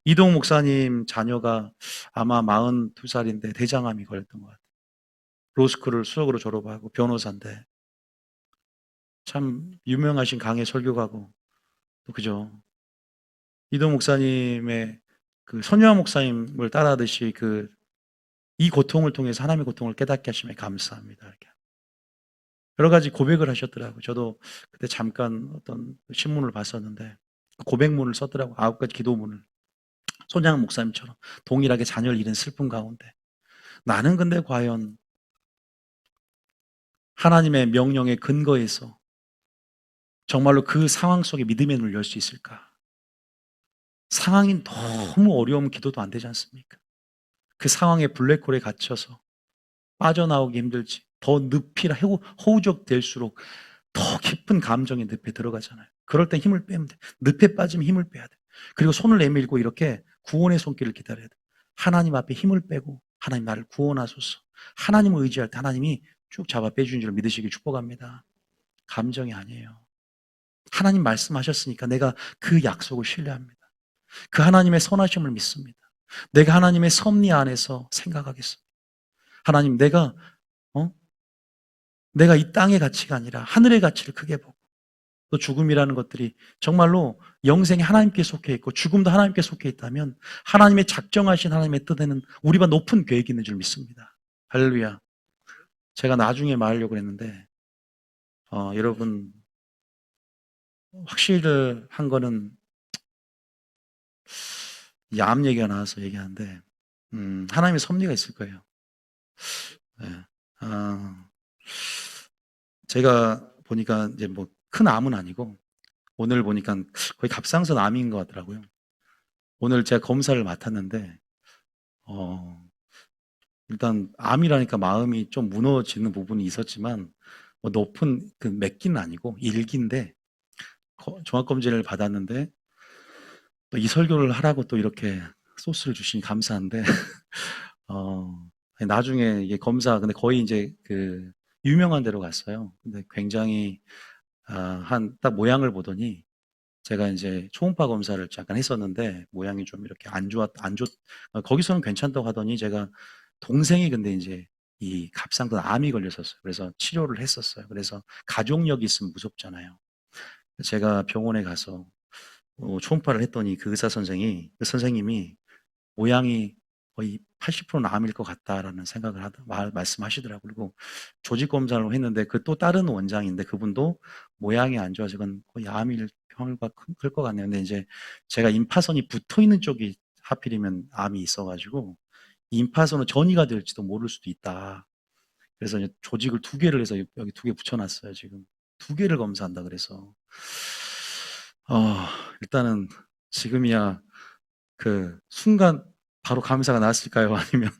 이동 목사님 자녀가 아마 42살인데 대장암이 걸렸던 것 같아요. 로스쿨을 수석으로 졸업하고 변호사인데 참 유명하신 강의 설교가고 또 그죠. 이동 목사님의 그 손유아 목사님을 따라하듯이 이 고통을 통해서 하나님의 고통을 깨닫게 하심에 감사합니다. 이렇게. 여러 가지 고백을 하셨더라고요. 저도 그때 잠깐 어떤 신문을 봤었는데 고백문을 썼더라고요. 9가지 기도문을. 손양 목사님처럼 동일하게 자녀를 잃은 슬픔 가운데 나는 근데 과연 하나님의 명령의 근거에서 정말로 그 상황 속에 믿음의 눈을 열 수 있을까? 상황이 너무 어려우면 기도도 안 되지 않습니까? 그 상황의 블랙홀에 갇혀서 빠져나오기 힘들지 더 늪이라 허우적 될수록 더 깊은 감정의 늪에 들어가잖아요. 그럴 때 힘을 빼면 돼. 늪에 빠지면 힘을 빼야 돼. 그리고 손을 내밀고 이렇게 구원의 손길을 기다려야 돼. 하나님 앞에 힘을 빼고 하나님 나를 구원하소서. 하나님을 의지할 때 하나님이 쭉 잡아 빼주는 줄 믿으시길 축복합니다. 감정이 아니에요. 하나님 말씀하셨으니까 내가 그 약속을 신뢰합니다. 그 하나님의 선하심을 믿습니다. 내가 하나님의 섭리 안에서 생각하겠습니다. 하나님, 어? 내가 이 땅의 가치가 아니라 하늘의 가치를 크게 보고, 또 죽음이라는 것들이 정말로 영생이 하나님께 속해 있고 죽음도 하나님께 속해 있다면 하나님의 작정하신 하나님의 뜻에는 우리가 높은 계획이 있는 줄 믿습니다. 할렐루야. 제가 나중에 말하려고 했는데 여러분 확실한 거는 이 암 얘기가 나와서 얘기하는데 하나님의 섭리가 있을 거예요. 네. 제가 보니까 이제 뭐 큰 암은 아니고 오늘 보니까 거의 갑상선 암인 것 같더라고요. 오늘 제가 검사를 맡았는데 일단 암이라니까 마음이 좀 무너지는 부분이 있었지만 뭐 높은 그 몇 기는 아니고 1기인데 종합검진을 받았는데 또 이 설교를 하라고 또 이렇게 소스를 주시니 감사한데 나중에 이게 근데 거의 이제 그 유명한 데로 갔어요. 근데 굉장히 한 딱 모양을 보더니 제가 이제 초음파 검사를 잠깐 했었는데 모양이 좀 이렇게 안 좋, 거기서는 괜찮다고 하더니 제가 동생이 근데 이제 이 갑상선 암이 걸렸었어요. 그래서 치료를 했었어요. 그래서 가족력이 있으면 무섭잖아요. 제가 병원에 가서 초음파를 했더니 그 선생님이 모양이 거의 80%는 암일 것 같다라는 생각을 말씀하시더라고요. 그리고 조직 검사를 했는데 그 또 다른 원장인데 그분도 모양이 안 좋아서 이건 거의 암일 확률가 클 것 같네요. 근데 이제 제가 임파선이 붙어 있는 쪽이 하필이면 암이 있어가지고 임파선은 전이가 될지도 모를 수도 있다. 그래서 이제 조직을 2개를 해서 여기 2개 붙여놨어요. 지금 2개를 검사한다 그래서 일단은 지금이야 그 순간 바로 감사가 나왔을까요? 아니면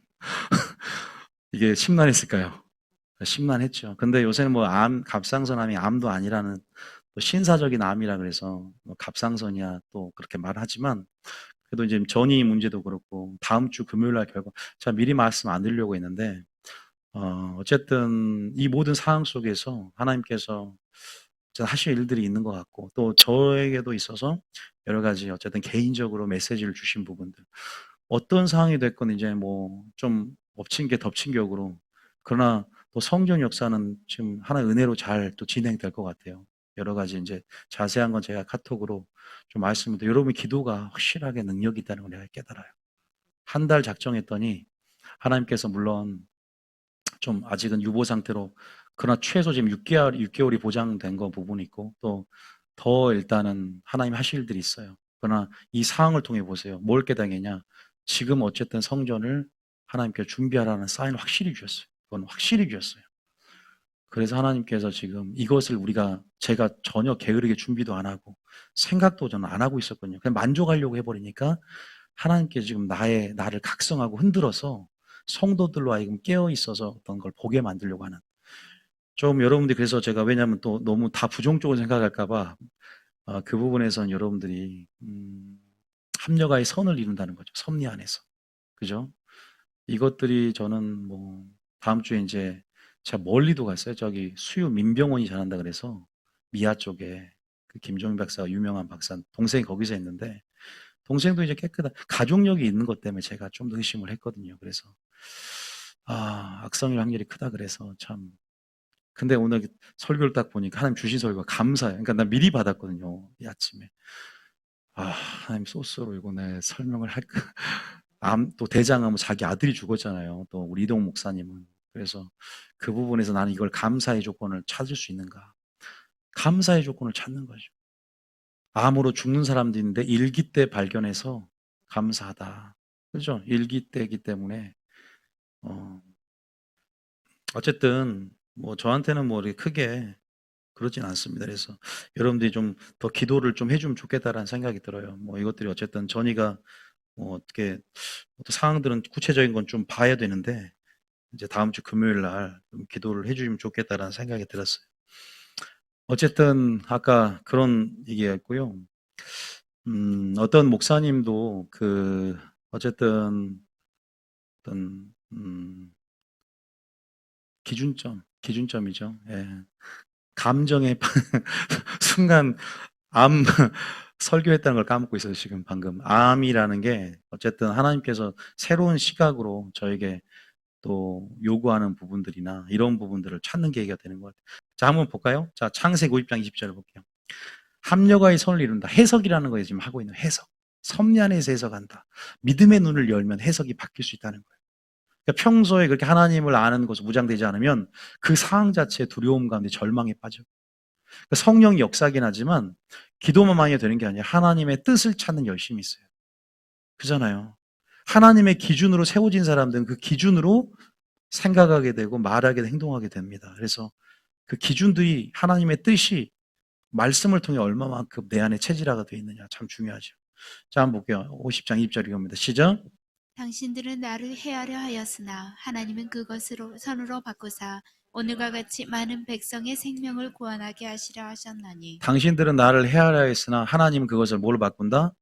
이게 심란했을까요? 심란했죠. 근데 요새는 뭐 갑상선암이 암도 아니라는 또 신사적인 암이라 그래서 뭐 갑상선이야 또 그렇게 말하지만 그래도 이제 전이 문제도 그렇고 다음 주 금요일 날 결과 제가 미리 말씀 안 드리려고 했는데 어쨌든 이 모든 상황 속에서 하나님께서 하실 일들이 있는 것 같고 또 저에게도 있어서 여러 가지 어쨌든 개인적으로 메시지를 주신 부분들 어떤 상황이 됐건 이제 뭐 좀 엎친 게 덮친 격으로 그러나 또 성경 역사는 지금 하나의 은혜로 잘 또 진행될 것 같아요. 여러 가지 이제 자세한 건 제가 카톡으로 좀 말씀을 드려 여러분의 기도가 확실하게 능력이 있다는 걸 내가 깨달아요. 한 달 작정했더니 하나님께서 물론 좀 아직은 유보 상태로 그러나 최소 지금 6개월이 보장된 거 부분이 있고 또 더 일단은 하나님 하실 일들이 있어요. 그러나 이 상황을 통해 보세요. 뭘 깨달겠냐? 지금 어쨌든 성전을 하나님께 준비하라는 사인을 확실히 주셨어요. 그건 확실히 주셨어요. 그래서 하나님께서 지금 이것을 제가 전혀 게으르게 준비도 안 하고 생각도 저는 안 하고 있었거든요. 그냥 만족하려고 해버리니까 하나님께 지금 나를 각성하고 흔들어서 성도들로 하여금 깨어 있어서 어떤 걸 보게 만들려고 하는 좀 여러분들이 그래서 제가 왜냐하면 또 너무 다 부정적으로 생각할까봐 그 부분에선 여러분들이 합력하의 선을 이룬다는 거죠. 섭리 안에서. 그죠? 이것들이 저는 뭐 다음 주에 이제 제가 멀리도 갔어요. 저기 수유 민병원이 잘한다 그래서 미아 쪽에 그 김종민 박사가 유명한 박사 동생이 거기서 했는데 동생도 이제 깨끗한 가족력이 있는 것 때문에 제가 좀 더 의심을 했거든요. 그래서 악성일 확률이 크다 그래서 참 근데 오늘 설교를 딱 보니까 하나님 주신 설교가 감사해요. 그러니까 나 미리 받았거든요. 이 아침에. 하나님 소스로 이거 내 설명을 할까? 또 대장암은 자기 아들이 죽었잖아요. 또 우리 이동 목사님은. 그래서 그 부분에서 나는 이걸 감사의 조건을 찾을 수 있는가? 감사의 조건을 찾는 거죠. 암으로 죽는 사람도 있는데 일기 때 발견해서 감사하다. 그죠? 일기 때이기 때문에 어, 어쨌든 뭐 저한테는 뭐 이렇게 크게 그렇진 않습니다. 그래서 여러분들이 좀 더 기도를 좀 해주면 좋겠다라는 생각이 들어요. 뭐 이것들이 어쨌든 전이가 뭐 어떻게 어떤 상황들은 구체적인 건 좀 봐야 되는데 이제 다음 주 금요일 날 좀 기도를 해주시면 좋겠다라는 생각이 들었어요. 어쨌든 아까 그런 얘기였고요. 어떤 목사님도 어쨌든 어떤 기준점이죠. 예. 감정의 순간 암 설교했다는 걸 까먹고 있어요, 지금 방금. 암이라는 게 어쨌든 하나님께서 새로운 시각으로 저에게 또 요구하는 부분들이나 이런 부분들을 찾는 계기가 되는 것 같아요. 자, 한번 볼까요? 자, 창세기 50장 20절을 볼게요. 합력하여 선을 이룬다. 해석이라는 거에 지금 하고 있는 해석. 섭리 안에서 해석한다. 믿음의 눈을 열면 해석이 바뀔 수 있다는 거예요. 그러니까 평소에 그렇게 하나님을 아는 것으로 무장되지 않으면 그 상황 자체의 두려움 가운데 절망에 빠져. 그러니까 성령이 역사하긴 하지만 기도만 많이 되는 게 아니라 하나님의 뜻을 찾는 열심이 있어요. 그잖아요. 하나님의 기준으로 세워진 사람들은 그 기준으로 생각하게 되고 말하게 되고 행동하게 됩니다. 그래서 그 기준들이 하나님의 뜻이 말씀을 통해 얼마만큼 내 안에 체질화가 되어 있느냐 참 중요하죠. 자, 한번 볼게요. 50장 2절 이겁니다. 시작. 당신들은 나를 해하려 하였으나 하나님은 그것으로 선으로 바꾸사 오늘과 같이 많은 백성의 생명을 구원하게 하시려 하셨나니. 당신들은 나를 헤아려 했으나 하나님은 그것을 뭘 바꾼다?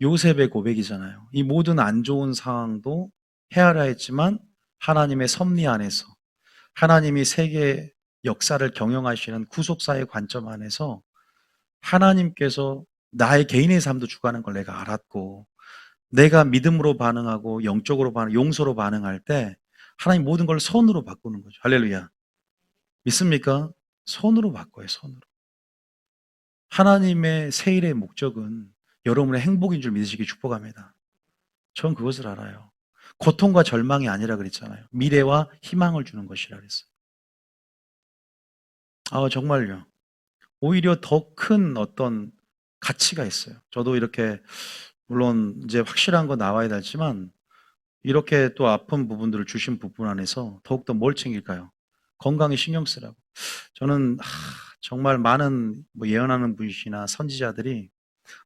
요셉의 고백이잖아요. 이 모든 안 좋은 상황도 헤아려 했지만 하나님의 섭리 안에서 하나님이 세계 역사를 경영하시는 구속사의 관점 안에서 하나님께서 나의 개인의 삶도 주관하는 걸 내가 알았고 내가 믿음으로 반응하고 영적으로 용서로 반응할 때 하나님 모든 걸 선으로 바꾸는 거죠. 할렐루야. 믿습니까? 선으로 바꿔요. 선으로. 하나님의 새 일의 목적은 여러분의 행복인 줄 믿으시기 축복합니다. 전 그것을 알아요. 고통과 절망이 아니라 그랬잖아요. 미래와 희망을 주는 것이라 그랬어요. 정말요. 오히려 더 큰 어떤 가치가 있어요. 저도 이렇게 물론 이제 확실한 거 나와야 되지만 이렇게 또 아픈 부분들을 주신 부분 안에서 더욱더 뭘 챙길까요? 건강에 신경 쓰라고. 저는 정말 많은 예언하는 분이나 선지자들이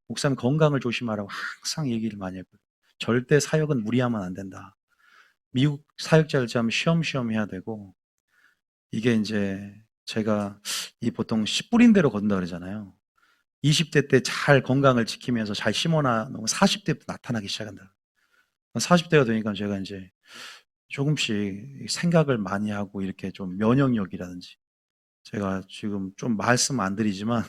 목사님 건강을 조심하라고 항상 얘기를 많이 했거든요. 절대 사역은 무리하면 안 된다. 미국 사역자를 참 쉬엄쉬엄 해야 되고 이게 이제 제가 이 보통 씨 뿌린 대로 건다 그러잖아요. 20대 때 잘 건강을 지키면서 잘 심어놔놓으면 40대부터 나타나기 시작한다. 40대가 되니까 제가 이제 조금씩 생각을 많이 하고 이렇게 좀 면역력이라든지 제가 지금 좀 말씀 안 드리지만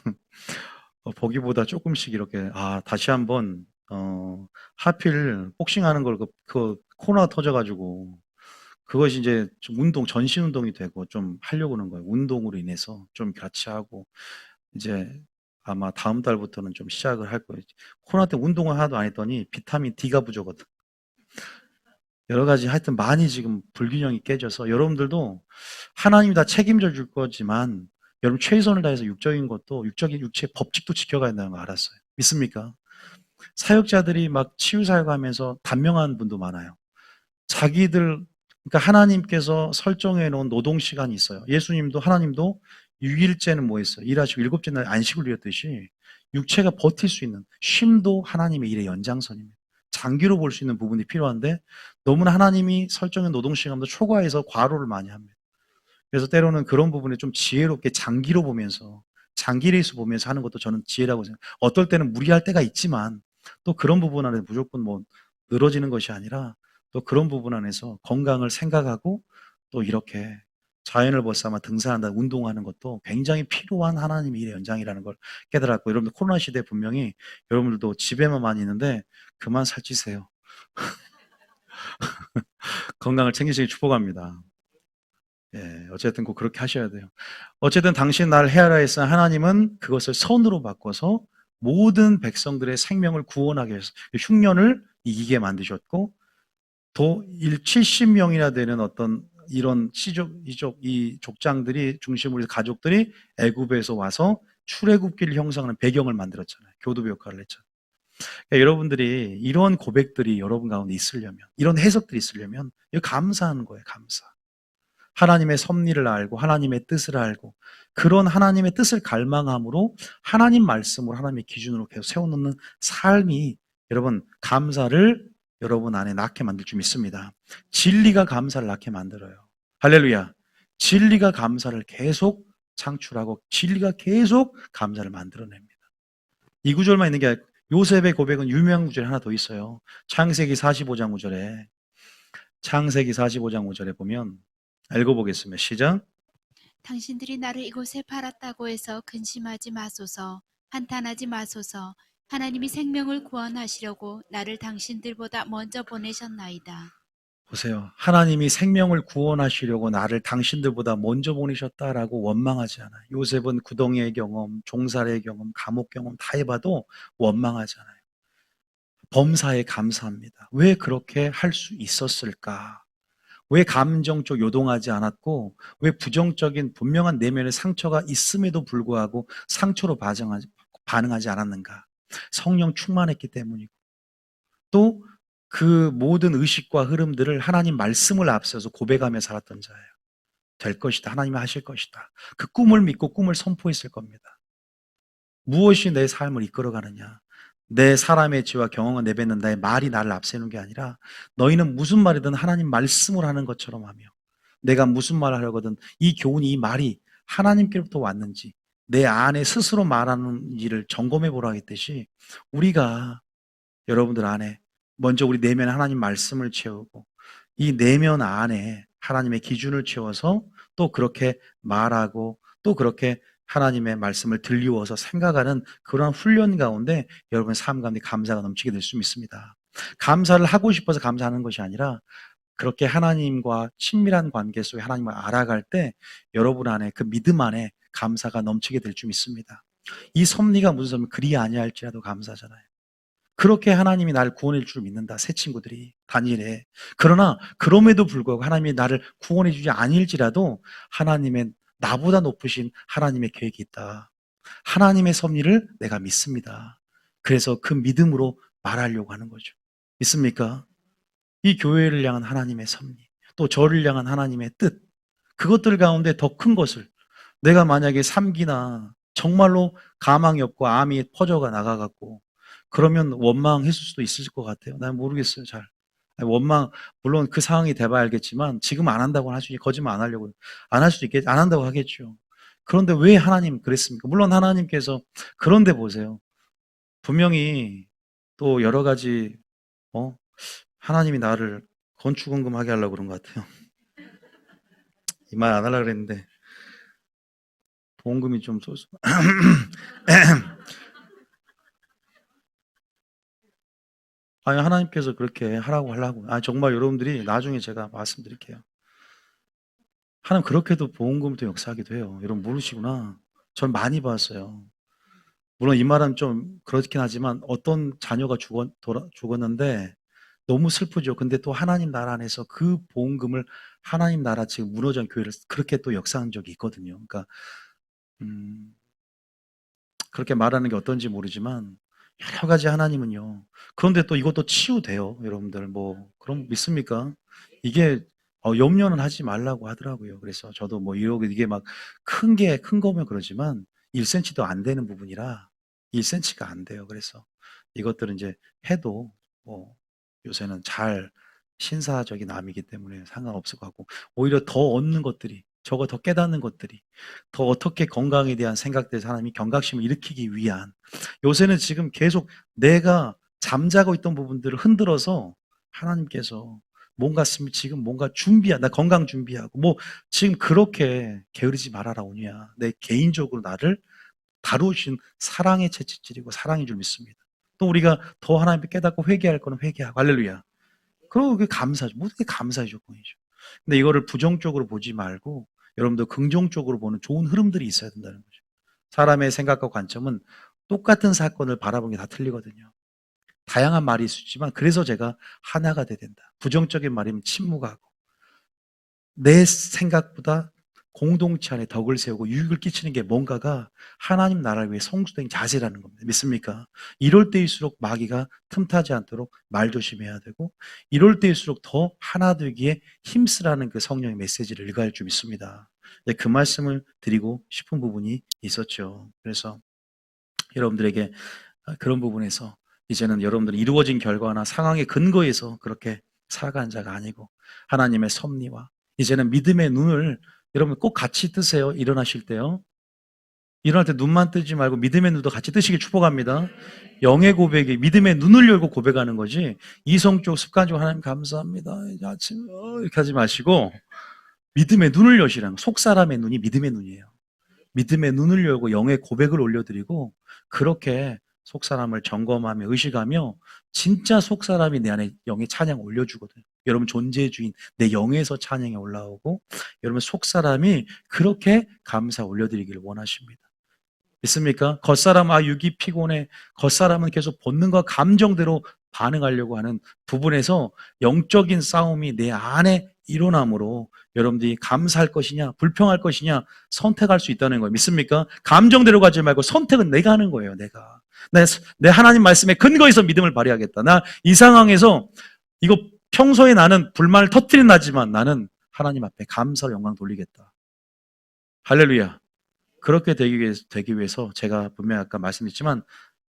보기보다 조금씩 이렇게 다시 한번 하필 복싱하는 걸 그 코로나 터져가지고 그것이 이제 좀 전신 운동이 되고 좀 하려고 하는 거예요. 운동으로 인해서 좀 같이 하고 이제 아마 다음 달부터는 좀 시작을 할 거예요. 코로나 때 운동을 하나도 안 했더니 비타민 D가 부족하거든. 여러 가지 하여튼 많이 지금 불균형이 깨져서 여러분들도 하나님이 다 책임져 줄 거지만 여러분 최선을 다해서 육적인 것도 육적인 육체 법칙도 지켜가야 된다는 거 알았어요. 믿습니까? 사역자들이 막 치유사역하면서 단명한 분도 많아요. 자기들 그러니까 하나님께서 설정해 놓은 노동 시간이 있어요. 예수님도 하나님도 6일째는 뭐 했어요? 일하시고 7째 날 안식을 누렸듯이 육체가 버틸 수 있는 쉼도 하나님의 일의 연장선입니다. 장기로 볼 수 있는 부분이 필요한데 너무나 하나님이 설정한 노동 시간보다 초과해서 과로를 많이 합니다. 그래서 때로는 그런 부분에 좀 지혜롭게 장기로 보면서 장기 레이스 보면서 하는 것도 저는 지혜라고 생각해요. 어떨 때는 무리할 때가 있지만 또 그런 부분 안에 무조건 뭐 늘어지는 것이 아니라 또 그런 부분 안에서 건강을 생각하고 또 이렇게 자연을 벗삼아 등산한다, 운동하는 것도 굉장히 필요한 하나님의 일의 연장이라는 걸 깨달았고 여러분들 코로나 시대에 분명히 여러분들도 집에만 많이 있는데 그만 살찌세요. 건강을 챙기시기 축복합니다. 예, 어쨌든 꼭 그렇게 하셔야 돼요. 어쨌든 당신 나를 헤아려 했으나 하나님은 그것을 선으로 바꿔서 모든 백성들의 생명을 구원하게 해서 흉년을 이기게 만드셨고 또 70명이나 되는 어떤 이런 이 족장들이 중심으로 해서 가족들이 애굽에서 와서 출애굽기를 형성하는 배경을 만들었잖아요. 교두보 역할을 했잖아요. 그러니까 여러분들이 이런 고백들이 여러분 가운데 있으려면 이런 해석들이 있으려면 이거 감사하는 거예요. 감사. 하나님의 섭리를 알고 하나님의 뜻을 알고 그런 하나님의 뜻을 갈망함으로 하나님 말씀으로 하나님의 기준으로 계속 세워놓는 삶이 여러분 감사를 여러분 안에 낳게 만들 줄 믿습니다. 진리가 감사를 낳게 만들어요. 할렐루야. 진리가 감사를 계속 창출하고 진리가 계속 감사를 만들어냅니다. 이 구절만 있는 게 아니라 요셉의 고백은 유명한 구절이 하나 더 있어요. 창세기 45장 5절에 보면 읽어보겠습니다. 시작. 당신들이 나를 이곳에 팔았다고 해서 근심하지 마소서. 한탄하지 마소서. 하나님이 생명을 구원하시려고 나를 당신들보다 먼저 보내셨나이다. 보세요. 하나님이 생명을 구원하시려고 나를 당신들보다 먼저 보내셨다라고 원망하지 않아요. 요셉은 구덩이의 경험, 종살이의 경험, 감옥 경험 다 해봐도 원망하지 않아요. 범사에 감사합니다. 왜 그렇게 할 수 있었을까? 왜 감정적 요동하지 않았고, 왜 부정적인 분명한 내면의 상처가 있음에도 불구하고 상처로 반응하지 않았는가? 성령 충만했기 때문이고, 또 그 모든 의식과 흐름들을 하나님 말씀을 앞세워서 고백하며 살았던 자예요. 될 것이다. 하나님이 하실 것이다. 그 꿈을 믿고 꿈을 선포했을 겁니다. 무엇이 내 삶을 이끌어가느냐? 내 사람의 지와 경험을 내뱉는다의 말이 나를 앞세우는 게 아니라 너희는 무슨 말이든 하나님 말씀을 하는 것처럼 하며 내가 무슨 말을 하려거든 이 교훈이 이 말이 하나님께로부터 왔는지 내 안에 스스로 말하는 일을 점검해 보라 했듯이 우리가 여러분들 안에 먼저 우리 내면에 하나님 말씀을 채우고 이 내면 안에 하나님의 기준을 채워서 또 그렇게 말하고 또 그렇게 하나님의 말씀을 들리워서 생각하는 그런 훈련 가운데 여러분 삶 가운데 감사가 넘치게 될 수 있습니다. 감사를 하고 싶어서 감사하는 것이 아니라 그렇게 하나님과 친밀한 관계 속에 하나님을 알아갈 때 여러분 안에 그 믿음 안에 감사가 넘치게 될 줄 믿습니다. 이 섭리가 무슨 섭리? 그리 아니할지라도 감사잖아요. 그렇게 하나님이 나를 구원해 줄 줄 믿는다. 새 친구들이 다니엘에. 그러나 그럼에도 불구하고 하나님이 나를 구원해 주지 아닐지라도 하나님의 나보다 높으신 하나님의 계획이 있다. 하나님의 섭리를 내가 믿습니다. 그래서 그 믿음으로 말하려고 하는 거죠. 믿습니까? 이 교회를 향한 하나님의 섭리, 또 저를 향한 하나님의 뜻, 그것들 가운데 더 큰 것을 내가 만약에 삼기나 정말로 가망이 없고 암이 퍼져가 나가갖고 그러면 원망했을 수도 있을 것 같아요. 난 모르겠어요, 잘. 원망, 물론 그 상황이 돼봐야 알겠지만 지금 안 한다고 할 수 있지, 거짓말 안 하려고. 안 할 수도 있겠지, 안 한다고 하겠죠. 그런데 왜 하나님 그랬습니까? 물론 하나님께서, 그런데 보세요. 분명히 또 여러 가지, 하나님이 나를 건축원금하게 하려고 그런 것 같아요. 이 말 안 하려고 그랬는데, 보험금이 좀 쏠수. 아니, 하나님께서 그렇게 하라고. 정말 여러분들이 나중에 제가 말씀드릴게요. 하나님 그렇게도 보험금을 또 역사하기도 해요. 여러분 모르시구나. 전 많이 봤어요. 물론 이 말은 좀 그렇긴 하지만 어떤 자녀가 죽었는데 너무 슬프죠. 근데 또 하나님 나라 안에서 그 보험금을 하나님 나라 지금 무너진 교회를 그렇게 또 역사한 적이 있거든요. 그러니까 그렇게 말하는 게 어떤지 모르지만 여러 가지 하나님은요. 그런데 또 이것도 치유돼요. 여러분들 그럼 믿습니까? 이게 염려는 하지 말라고 하더라고요. 그래서 저도 이게 막 큰 거면 그러지만 1cm도 안 되는 부분이라 1cm가 안 돼요. 그래서 이것들은 이제 해도 요새는 잘 신사적인 암이기 때문에 상관없을 것 같고 오히려 더 얻는 것들이 저거 더 깨닫는 것들이 더 어떻게 건강에 대한 생각들 하나님이 경각심을 일으키기 위한 요새는 지금 계속 내가 잠자고 있던 부분들을 흔들어서 하나님께서 지금 뭔가 나 건강 준비하고 지금 그렇게 게으르지 말아라 오냐 내 개인적으로 나를 다루신 사랑의 채찍질이고 사랑인 줄 믿습니다. 또 우리가 더 하나님께 깨닫고 회개할 거는 회개하고 할렐루야. 그리고 그게 감사죠. 모든 게 감사의 조건이죠. 근데 이거를 부정적으로 보지 말고 여러분도 긍정적으로 보는 좋은 흐름들이 있어야 된다는 거죠. 사람의 생각과 관점은 똑같은 사건을 바라보는 게 다 틀리거든요. 다양한 말이 있지만 그래서 제가 하나가 돼야 된다. 부정적인 말이면 침묵하고 내 생각보다 공동체 안에 덕을 세우고 유익을 끼치는 게 뭔가가 하나님 나라를 위해 성수된 자세라는 겁니다. 믿습니까? 이럴 때일수록 마귀가 틈타지 않도록 말 조심해야 되고 이럴 때일수록 더 하나 되기에 힘쓰라는 그 성령의 메시지를 읽어야 할 줄 믿습니다. 그 말씀을 드리고 싶은 부분이 있었죠. 그래서 여러분들에게 그런 부분에서 이제는 여러분들이 이루어진 결과나 상황의 근거에서 그렇게 살아가는 자가 아니고 하나님의 섭리와 이제는 믿음의 눈을 여러분 꼭 같이 뜨세요. 일어나실 때요. 일어날 때 눈만 뜨지 말고 믿음의 눈도 같이 뜨시길 축복합니다. 영의 고백이 믿음의 눈을 열고 고백하는 거지 이성적 습관적으로 하나님 감사합니다. 이제 아침 이렇게 하지 마시고 믿음의 눈을 여시라는, 속 사람의 눈이 믿음의 눈이에요. 믿음의 눈을 열고 영의 고백을 올려드리고, 그렇게 속 사람을 점검하며 의식하며 진짜 속 사람이 내 안에 영의 찬양 올려주거든요. 여러분 존재의 주인 내 영에서 찬양이 올라오고, 여러분 속 사람이 그렇게 감사 올려드리기를 원하십니다. 믿습니까? 겉사람 육이 피곤해. 겉사람은 계속 본능과 감정대로 반응하려고 하는 부분에서 영적인 싸움이 내 안에 일어나므로 여러분들이 감사할 것이냐 불평할 것이냐 선택할 수 있다는 거예요. 믿습니까? 감정대로 가지 말고 선택은 내가 하는 거예요. 내 하나님 말씀에 근거해서 믿음을 발휘하겠다. 나 이 상황에서 이거 평소에 나는 불만을 터뜨린 나지만 나는 하나님 앞에 감사로 영광 돌리겠다. 할렐루야. 그렇게 되기 위해서 제가 분명히 아까 말씀드렸지만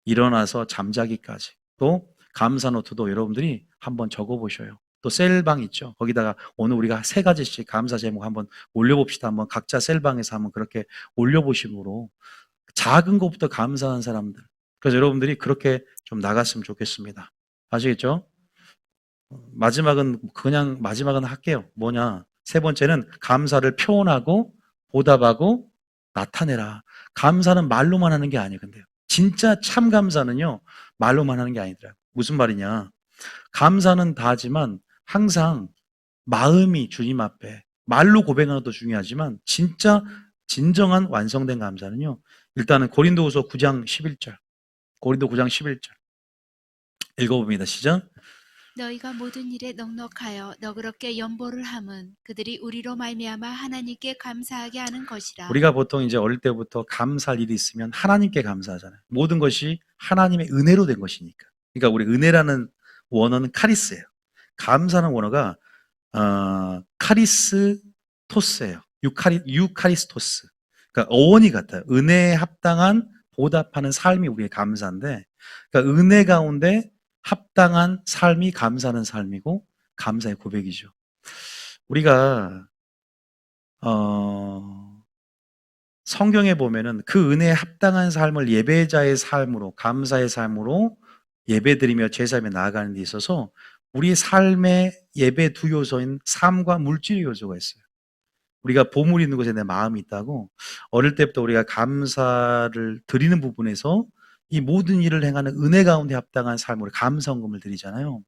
일어나서 잠자기까지 또 감사 노트도 여러분들이 한번 적어보셔요. 또 셀방 있죠. 거기다가 오늘 우리가 3가지씩 감사 제목 한번 올려봅시다. 한번 각자 셀방에서 한번 그렇게 올려보심으로 작은 것부터 감사한 사람들. 그래서 여러분들이 그렇게 좀 나갔으면 좋겠습니다. 아시겠죠? 마지막은 할게요. 뭐냐? 3번째는 감사를 표현하고 보답하고 나타내라. 감사는 말로만 하는 게 아니에요. 근데요. 진짜 참 감사는요. 말로만 하는 게 아니더라고요. 무슨 말이냐? 감사는 다 하지만 항상 마음이 주님 앞에 말로 고백하는 것도 중요하지만 진짜 진정한 완성된 감사는요. 일단은 고린도후서 9장 11절. 고린도 9장 11절. 읽어봅니다. 시작. 너희가 모든 일에 넉넉하여 너그럽게 연보를 함은 그들이 우리로 말미암아 하나님께 감사하게 하는 것이라. 우리가 보통 이제 어릴 때부터 감사할 일이 있으면 하나님께 감사하잖아요. 모든 것이 하나님의 은혜로 된 것이니까. 그러니까 우리 은혜라는 원어는 카리스예요. 감사는 원어가 카리스토스예요. 유카리스토스. 그러니까 어원이 같아요. 은혜에 합당한 보답하는 삶이 우리의 감사인데, 그러니까 은혜 가운데 합당한 삶이 감사하는 삶이고 감사의 고백이죠. 우리가 성경에 보면은 그 은혜에 합당한 삶을 예배자의 삶으로, 감사의 삶으로 예배드리며 제사에 나아가는 데 있어서 우리의 삶의 예배 두 요소인 삶과 물질의 요소가 있어요. 우리가 보물이 있는 곳에 내 마음이 있다고, 어릴 때부터 우리가 감사를 드리는 부분에서 이 모든 일을 행하는 은혜 가운데 합당한 삶으로 감사헌금을 드리잖아요.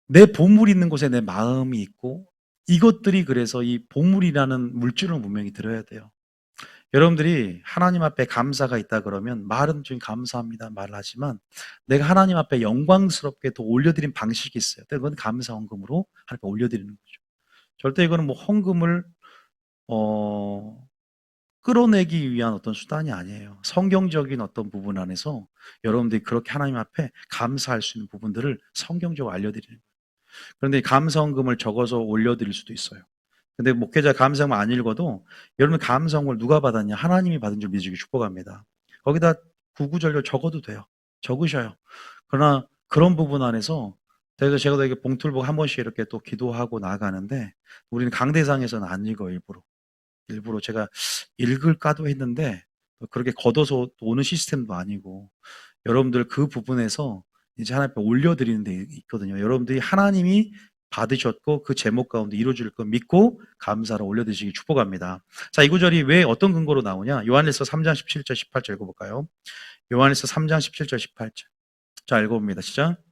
내 보물이 있는 곳에 내 마음이 있고, 이것들이 그래서 이 보물이라는 물질을 분명히 들어야 돼요. 여러분들이 하나님 앞에 감사가 있다 그러면 말은 좀 감사합니다 말을 하지만, 내가 하나님 앞에 영광스럽게 더 올려드린 방식이 있어요. 그건 감사 헌금으로 하나님 앞에 올려드리는 거죠. 절대 이거는 뭐 헌금을 끌어내기 위한 어떤 수단이 아니에요. 성경적인 어떤 부분 안에서 여러분들이 그렇게 하나님 앞에 감사할 수 있는 부분들을 성경적으로 알려드리는 거예요. 그런데 감사헌금을 적어서 올려드릴 수도 있어요. 근데 목회자 감사헌금 안 읽어도 여러분 감사헌금을 누가 받았냐? 하나님이 받은 줄 믿으시기 축복합니다. 거기다 구구절절 적어도 돼요. 적으셔요. 그러나 그런 부분 안에서 제가 되게 봉투를 보고 한 번씩 이렇게 또 기도하고 나가는데, 우리는 강대상에서는 안 읽어요. 일부러 제가 읽을까도 했는데 그렇게 걷어서 오는 시스템도 아니고, 여러분들 그 부분에서 이제 하나님 앞에 올려드리는 데 있거든요. 여러분들이 하나님이 받으셨고 그 제목 가운데 이루어질 거 믿고 감사로 올려드리시기 축복합니다. 자, 이 구절이 왜 어떤 근거로 나오냐? 요한일서 3장 17절 18절 읽어볼까요? 요한일서 3장 17절 18절. 자, 읽어봅니다. 시작.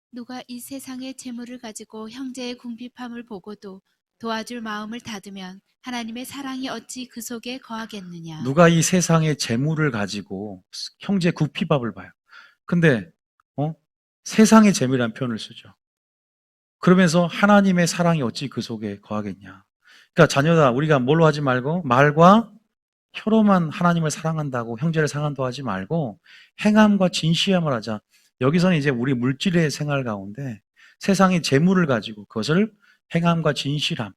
누가 이 세상의 재물을 가지고 형제의 궁핍함을 보고도 도와줄 마음을 닫으면 하나님의 사랑이 어찌 그 속에 거하겠느냐. 누가 이 세상의 재물을 가지고 형제 구피밥을 봐요. 근데 세상의 재물이라는 표현을 쓰죠. 그러면서 하나님의 사랑이 어찌 그 속에 거하겠냐. 그러니까 자녀다, 우리가 뭘로 하지 말고 말과 혀로만 하나님을 사랑한다고 형제를 사랑한다고 하지 말고 행함과 진실함을 하자. 여기서는 이제 우리 물질의 생활 가운데 세상의 재물을 가지고 그것을 행함과 진실함,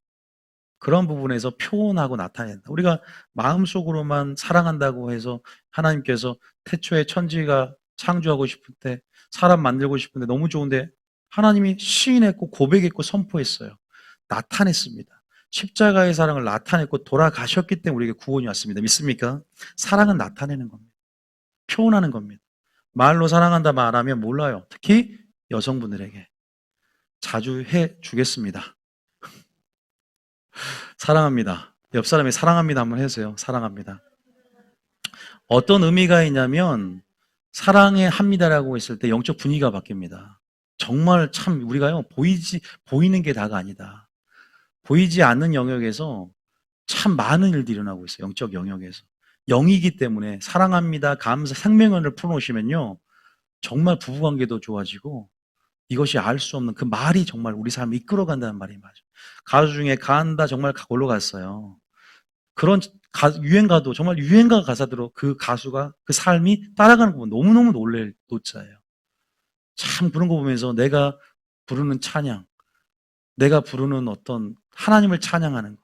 그런 부분에서 표현하고 나타낸다. 우리가 마음속으로만 사랑한다고 해서 하나님께서 태초에 천지가 창조하고 싶을 때, 사람 만들고 싶은데 너무 좋은데 하나님이 시인했고 고백했고 선포했어요. 나타냈습니다. 십자가의 사랑을 나타냈고 돌아가셨기 때문에 우리에게 구원이 왔습니다. 믿습니까? 사랑은 나타내는 겁니다. 표현하는 겁니다. 말로 사랑한다 말하면 몰라요. 특히 여성분들에게 자주 해 주겠습니다. 사랑합니다. 옆 사람이 사랑합니다 한번 해주세요. 사랑합니다. 어떤 의미가 있냐면 사랑해 합니다라고 했을 때 영적 분위기가 바뀝니다. 정말 참 우리가요 보이는 게 다가 아니다. 보이지 않는 영역에서 참 많은 일들이 일어나고 있어요. 영적 영역에서. 영이기 때문에 사랑합니다, 감사, 생명언을 풀어놓으시면요. 정말 부부관계도 좋아지고 이것이 알 수 없는 그 말이 정말 우리 삶을 이끌어간다는 말이 맞아요. 가수 중에 가한다 정말 골로 갔어요. 그런 유행가도 정말 유행가 가사대로 그 가수가 그 삶이 따라가는 거 보면 너무너무 놀랄 노자예요. 참 그런 거 보면서 내가 부르는 찬양, 내가 부르는 어떤 하나님을 찬양하는 거.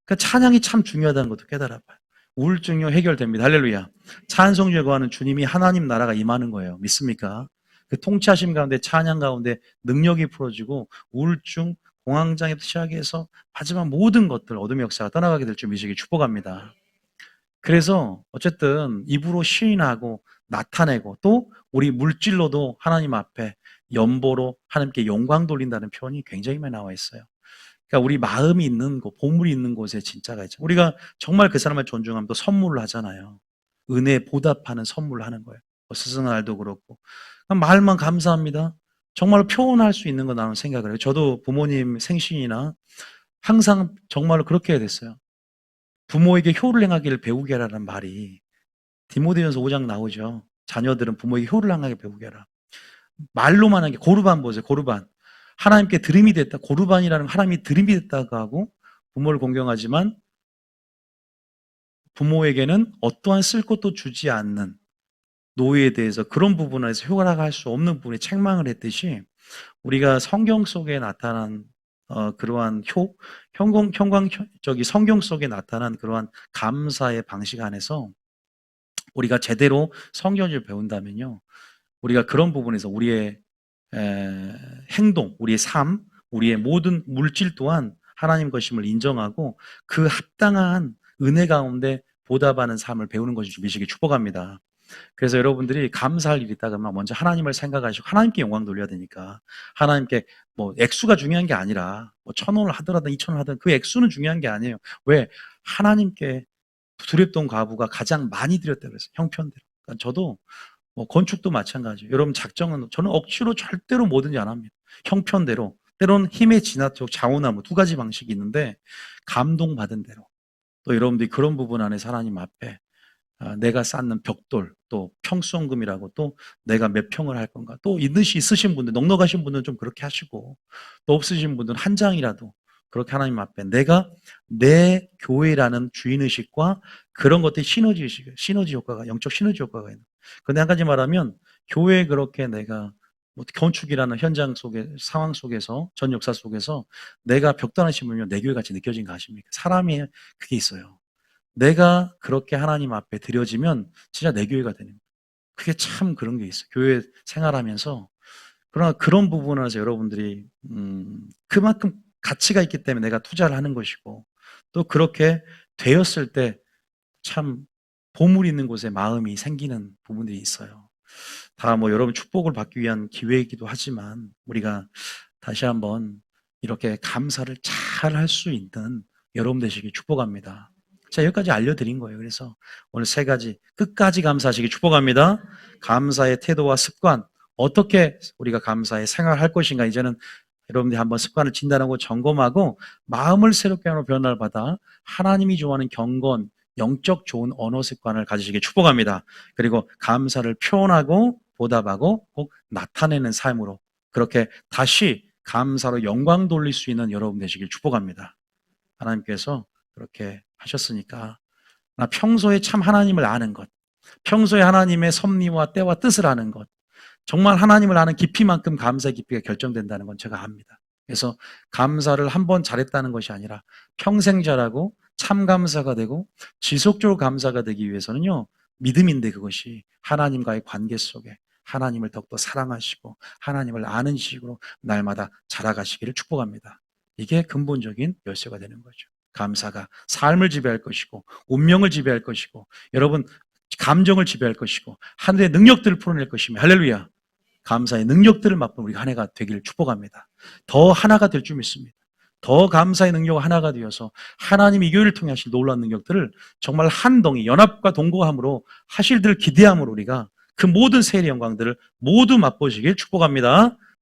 그 찬양이 참 중요하다는 것도 깨달아봐요. 우울증이 해결됩니다. 할렐루야. 찬송주에 거하는 주님이 하나님 나라가 임하는 거예요. 믿습니까? 그 통치하심 가운데 찬양 가운데 능력이 풀어지고 우울증, 공황장애부터 시작해서 마지막 모든 것들 어둠의 역사가 떠나가게 될 줄 믿으시기 축복합니다. 그래서 어쨌든 입으로 시인하고 나타내고 또 우리 물질로도 하나님 앞에 연보로 하나님께 영광 돌린다는 표현이 굉장히 많이 나와 있어요. 그러니까 우리 마음이 있는 곳, 보물이 있는 곳에 진짜가 있죠. 우리가 정말 그 사람을 존중하면 또 선물을 하잖아요. 은혜에 보답하는 선물을 하는 거예요. 스승날도 그렇고. 말만 감사합니다. 정말로 표현할 수 있는 거 나는 생각을 해요. 저도 부모님 생신이나 항상 정말로 그렇게 해야 됐어요. 부모에게 효를 행하기를 배우게 하라는 말이 디모데전서 5장 나오죠. 자녀들은 부모에게 효를 행하게 배우게 하라. 말로만 하는 게 고르반 보세요. 고르반. 하나님께 드림이 됐다. 고르반이라는 하나님이 드림이 됐다고 하고 부모를 공경하지만 부모에게는 어떠한 쓸 것도 주지 않는 노예에 대해서 그런 부분에서 효과할 수 없는 부분에 책망을 했듯이 우리가 성경 속에 나타난 그러한 성경 속에 나타난 그러한 감사의 방식 안에서 우리가 제대로 성경을 배운다면요. 우리가 그런 부분에서 우리의 행동, 우리의 삶, 우리의 모든 물질 또한 하나님 것임을 인정하고 그 합당한 은혜 가운데 보답하는 삶을 배우는 것이 주시기 축복합니다. 그래서 여러분들이 감사할 일이 있다 그러면 먼저 하나님을 생각하시고 하나님께 영광 돌려야 되니까 하나님께 뭐 액수가 중요한 게 아니라 뭐 1,000원을 하더라도 2,000원을 하더라도 그 액수는 중요한 게 아니에요. 왜? 하나님께 두렵던 과부가 가장 많이 드렸다고 그랬어요. 형편대로. 그러니까 저도 뭐 건축도 마찬가지예요. 여러분 작정은 저는 억지로 절대로 뭐든지 안 합니다. 형편대로. 때로는 힘에 지나도록 좌우나무 두 가지 방식이 있는데 감동받은 대로. 또 여러분들이 그런 부분 안에서 하나님 앞에 내가 쌓는 벽돌, 또 평수원금이라고 또 내가 몇 평을 할 건가. 또 있으신 분들, 넉넉하신 분들은 좀 그렇게 하시고 또 없으신 분들은 한 장이라도 그렇게 하나님 앞에 내가 내 교회라는 주인의식과 그런 것들이 시너지 효과가, 영적 시너지 효과가 있는. 근데 한 가지 말하면 교회에 그렇게 내가 뭐 건축이라는 현장 속에, 상황 속에서, 전 역사 속에서 내가 벽단을 심으면 내 교회 같이 느껴진 거 아십니까? 사람이 그게 있어요. 내가 그렇게 하나님 앞에 드려지면 진짜 내 교회가 되는 거예요. 그게 참 그런 게 있어요. 교회 생활하면서. 그러나 그런 부분에서 여러분들이 그만큼 가치가 있기 때문에 내가 투자를 하는 것이고 또 그렇게 되었을 때 참 보물 있는 곳에 마음이 생기는 부분들이 있어요. 다 뭐 여러분 축복을 받기 위한 기회이기도 하지만 우리가 다시 한번 이렇게 감사를 잘 할 수 있는 여러분 되시길 축복합니다. 자, 여기까지 알려드린 거예요. 그래서 오늘 세 가지 끝까지 감사하시길 축복합니다. 감사의 태도와 습관, 어떻게 우리가 감사의 생활할 것인가 이제는 여러분들이 한번 습관을 진단하고 점검하고 마음을 새롭게 하는 변화를 받아 하나님이 좋아하는 경건, 영적 좋은 언어 습관을 가지시길 축복합니다. 그리고 감사를 표현하고 보답하고 꼭 나타내는 삶으로 그렇게 다시 감사로 영광 돌릴 수 있는 여러분 되시길 축복합니다. 하나님께서 그렇게 하셨으니까 평소에 참 하나님을 아는 것, 평소에 하나님의 섭리와 때와 뜻을 아는 것, 정말 하나님을 아는 깊이만큼 감사의 깊이가 결정된다는 건 제가 압니다. 그래서 감사를 한 번 잘했다는 것이 아니라 평생 잘하고 참 감사가 되고 지속적으로 감사가 되기 위해서는요, 믿음인데 그것이 하나님과의 관계 속에 하나님을 더욱더 사랑하시고 하나님을 아는 식으로 날마다 자라가시기를 축복합니다. 이게 근본적인 열쇠가 되는 거죠. 감사가 삶을 지배할 것이고 운명을 지배할 것이고 여러분 감정을 지배할 것이고 하늘의 능력들을 풀어낼 것이며 할렐루야. 감사의 능력들을 맛본 우리 한 해가 되기를 축복합니다. 더 하나가 될 줄 믿습니다. 더 감사의 능력 하나가 되어서 하나님이 이 교회를 통해 하실 놀라운 능력들을 정말 한 동이 연합과 동거함으로 하실들 기대함으로 우리가 그 모든 세일의 영광들을 모두 맛보시길 축복합니다.